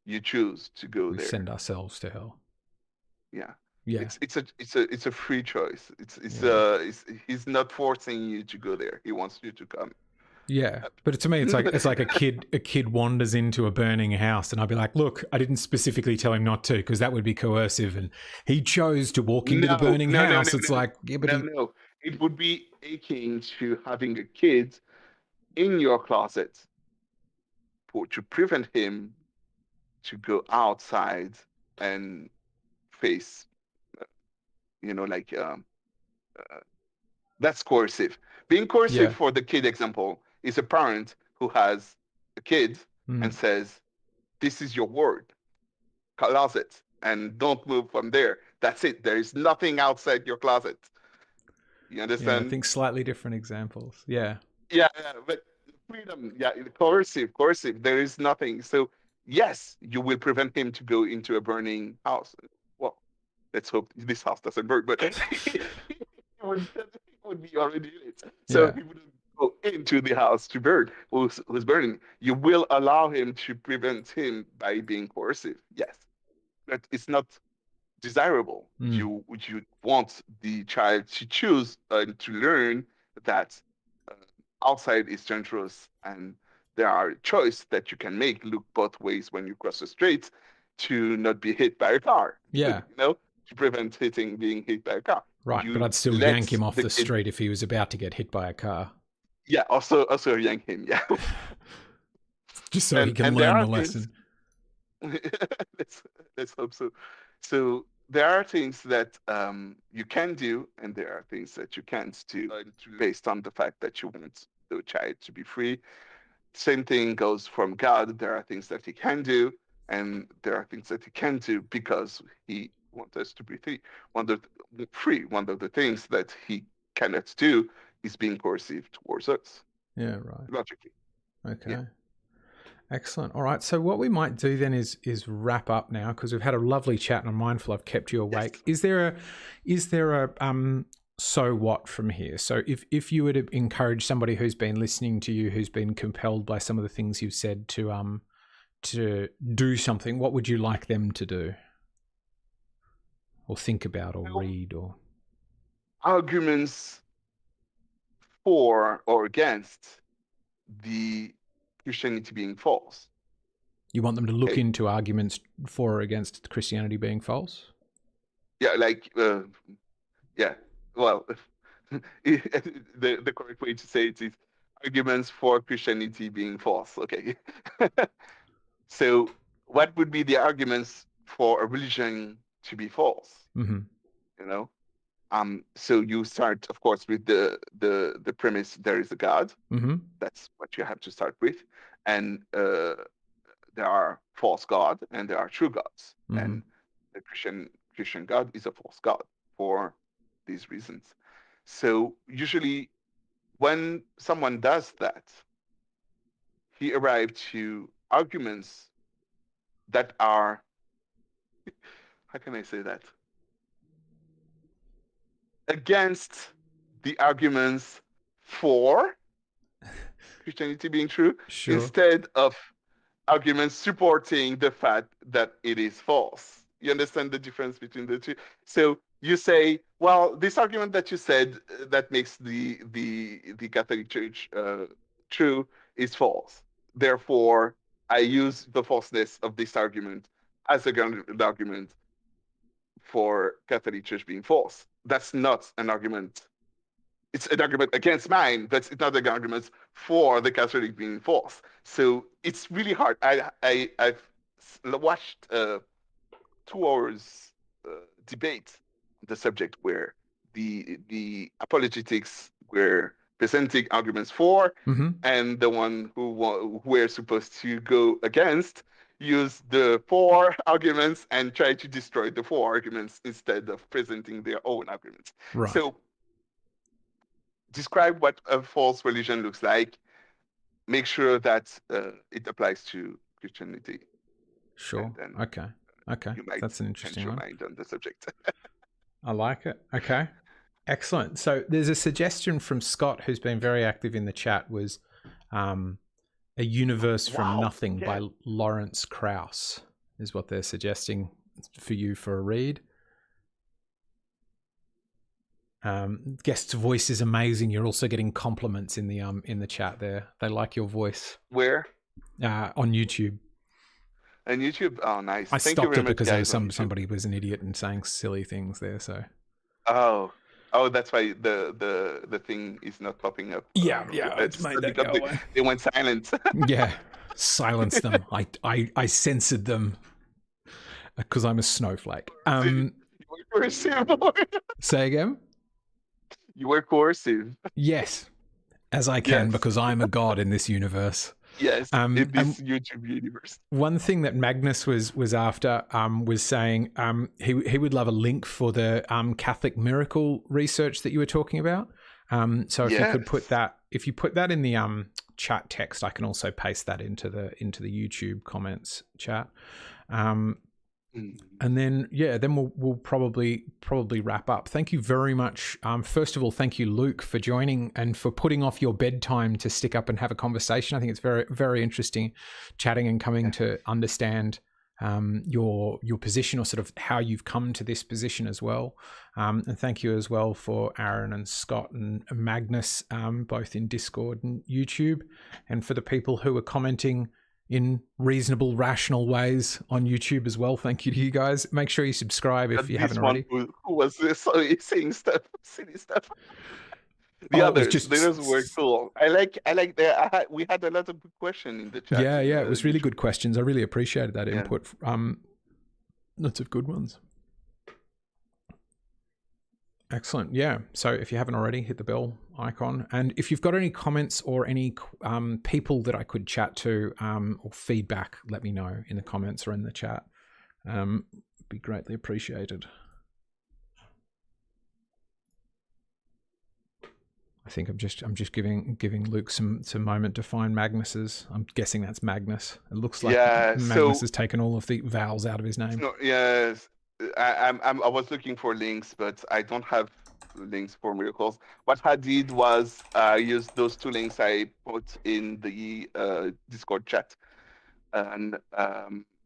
You choose to go there. We send ourselves to hell. Yeah. Yeah. It's a free choice. He's not forcing you to go there. He wants you to come. Yeah, but to me, it's like a kid wanders into a burning house, and I'd be like, "Look, I didn't specifically tell him not to, because that would be coercive, and he chose to walk into the burning house." It's like, yeah, but it would be akin to having a kid in your closet to prevent him to go outside and face, that's coercive. Being coercive for the kid example is a parent who has a kid and says, this is your word, closet, and don't move from there. That's it. There is nothing outside your closet. You understand? Yeah, I think slightly different examples. Yeah. Yeah, but freedom, coercive. There is nothing. So yes, you will prevent him to go into a burning house. Well, let's hope this house doesn't burn, but he would be already in it. So he wouldn't go into the house to burn, who's burning. You will allow him to prevent him by being coercive. Yes, but it's not desirable. You want the child to choose and to learn that outside is dangerous, and there are choices that you can make. Look both ways when you cross the street to not be hit by a car. Yeah. To prevent being hit by a car. Right, but I'd still yank him off the street if he was about to get hit by a car. Yeah, also yank him, yeah. Just so he can learn the lesson. Let's hope so. So there are things that you can do, and there are things that you can't do based on the fact that you want the child to be free. Same thing goes from God. There are things that he can do, and there are things that he can't do because he wants us to be free. One of the things that he cannot do is being coercive towards us. Yeah, right. Logically. Okay. Yeah. Excellent. All right. So what we might do then is wrap up now, because we've had a lovely chat and I'm mindful I've kept you awake. Yes. Is there a so what from here? So if you were to encourage somebody who's been listening to you, who's been compelled by some of the things you've said to do something, what would you like them to do? Or think about, or read, or arguments for or against the Christianity being false. You want them to look into arguments for or against Christianity being false? Yeah, well, the correct way to say it is arguments for Christianity being false. Okay. So what would be the arguments for a religion to be false? Mm-hmm. You know? So you start, of course, with the premise there is a God. Mm-hmm. That's what you have to start with. And there are false gods and there are true gods. Mm-hmm. And the Christian God is a false God for these reasons. So usually when someone does that, he arrived to arguments that are, how can I say that? Against the arguments for Christianity being true, Sure. instead of arguments supporting the fact that it is false. You understand the difference between the two? So you say, well, this argument that you said that makes the Catholic Church true is false. Therefore, I use the falseness of this argument as a ground argument for Catholic Church being false. That's not an argument. It's an argument against mine, but it's not an argument for the Catholic being false. So it's really hard. I've watched 2 hours debate on the subject where the apologetics were presenting arguments for, Mm-hmm. and the one who were supposed to go against use the for arguments and try to destroy the for arguments instead of presenting their own arguments. Right. So describe what a false religion looks like. Make sure that it applies to Christianity. Sure. Then, okay. You might That's an interesting change your one. mind on the subject. I like it. Okay. Excellent. So there's a suggestion from Scott, who's been very active in the chat, was A Universe from Nothing by Lawrence Krauss is what they're suggesting for you for a read. Guest's voice is amazing. You're also getting compliments in the chat there. They like your voice. Where? On YouTube. On YouTube? Oh, nice. I Thank you stopped very it much, because guys, somebody was an idiot and saying silly things there. So. Oh, that's why the thing is not popping up. Yeah, it's made that go away. They went silent. Yeah, silence them. I censored them because I'm a snowflake. You were coercive. Say again? You were coercive. Yes, as I can, because I'm a god in this universe. Yes, in this YouTube universe. One thing that Magnus was after was saying he would love a link for the Catholic miracle research that you were talking about. So if you could put that, if you put that in the chat text, I can also paste that into the YouTube comments chat. And then we'll probably wrap up. Thank you very much. First of all, thank you, Luke, for joining and for putting off your bedtime to stick up and have a conversation. I think it's very, very interesting chatting and coming to understand your position, or sort of how you've come to this position as well. And thank you as well for Aaron and Scott and Magnus, both in Discord and YouTube, and for the people who are commenting in reasonable, rational ways on YouTube as well. Thank you to you guys. Make sure you subscribe if you haven't already. Who was this saying stuff, silly stuff? The others were cool. I like that. We had a lot of good questions in the chat. Yeah, it was really good questions. I really appreciated that input. Lots of good ones. Excellent. Yeah. So if you haven't already, hit the bell icon. And if you've got any comments or any people that I could chat to or feedback, let me know in the comments or in the chat. Be greatly appreciated. I think I'm just giving Luke some moment to find Magnus's. I'm guessing that's Magnus. It looks like Magnus has taken all of the vowels out of his name. Yes. I was looking for links, but I don't have links for miracles. What I did was use those 2 links I put in the Discord chat, and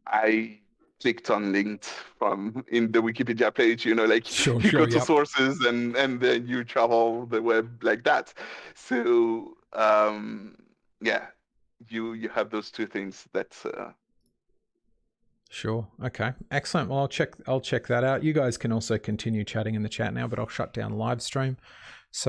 I clicked on links from in the Wikipedia page. You go to sources and then you travel the web like that. So you have those 2 things that. Sure. Okay. Excellent. Well, I'll check that out. You guys can also continue chatting in the chat now, but I'll shut down live stream. So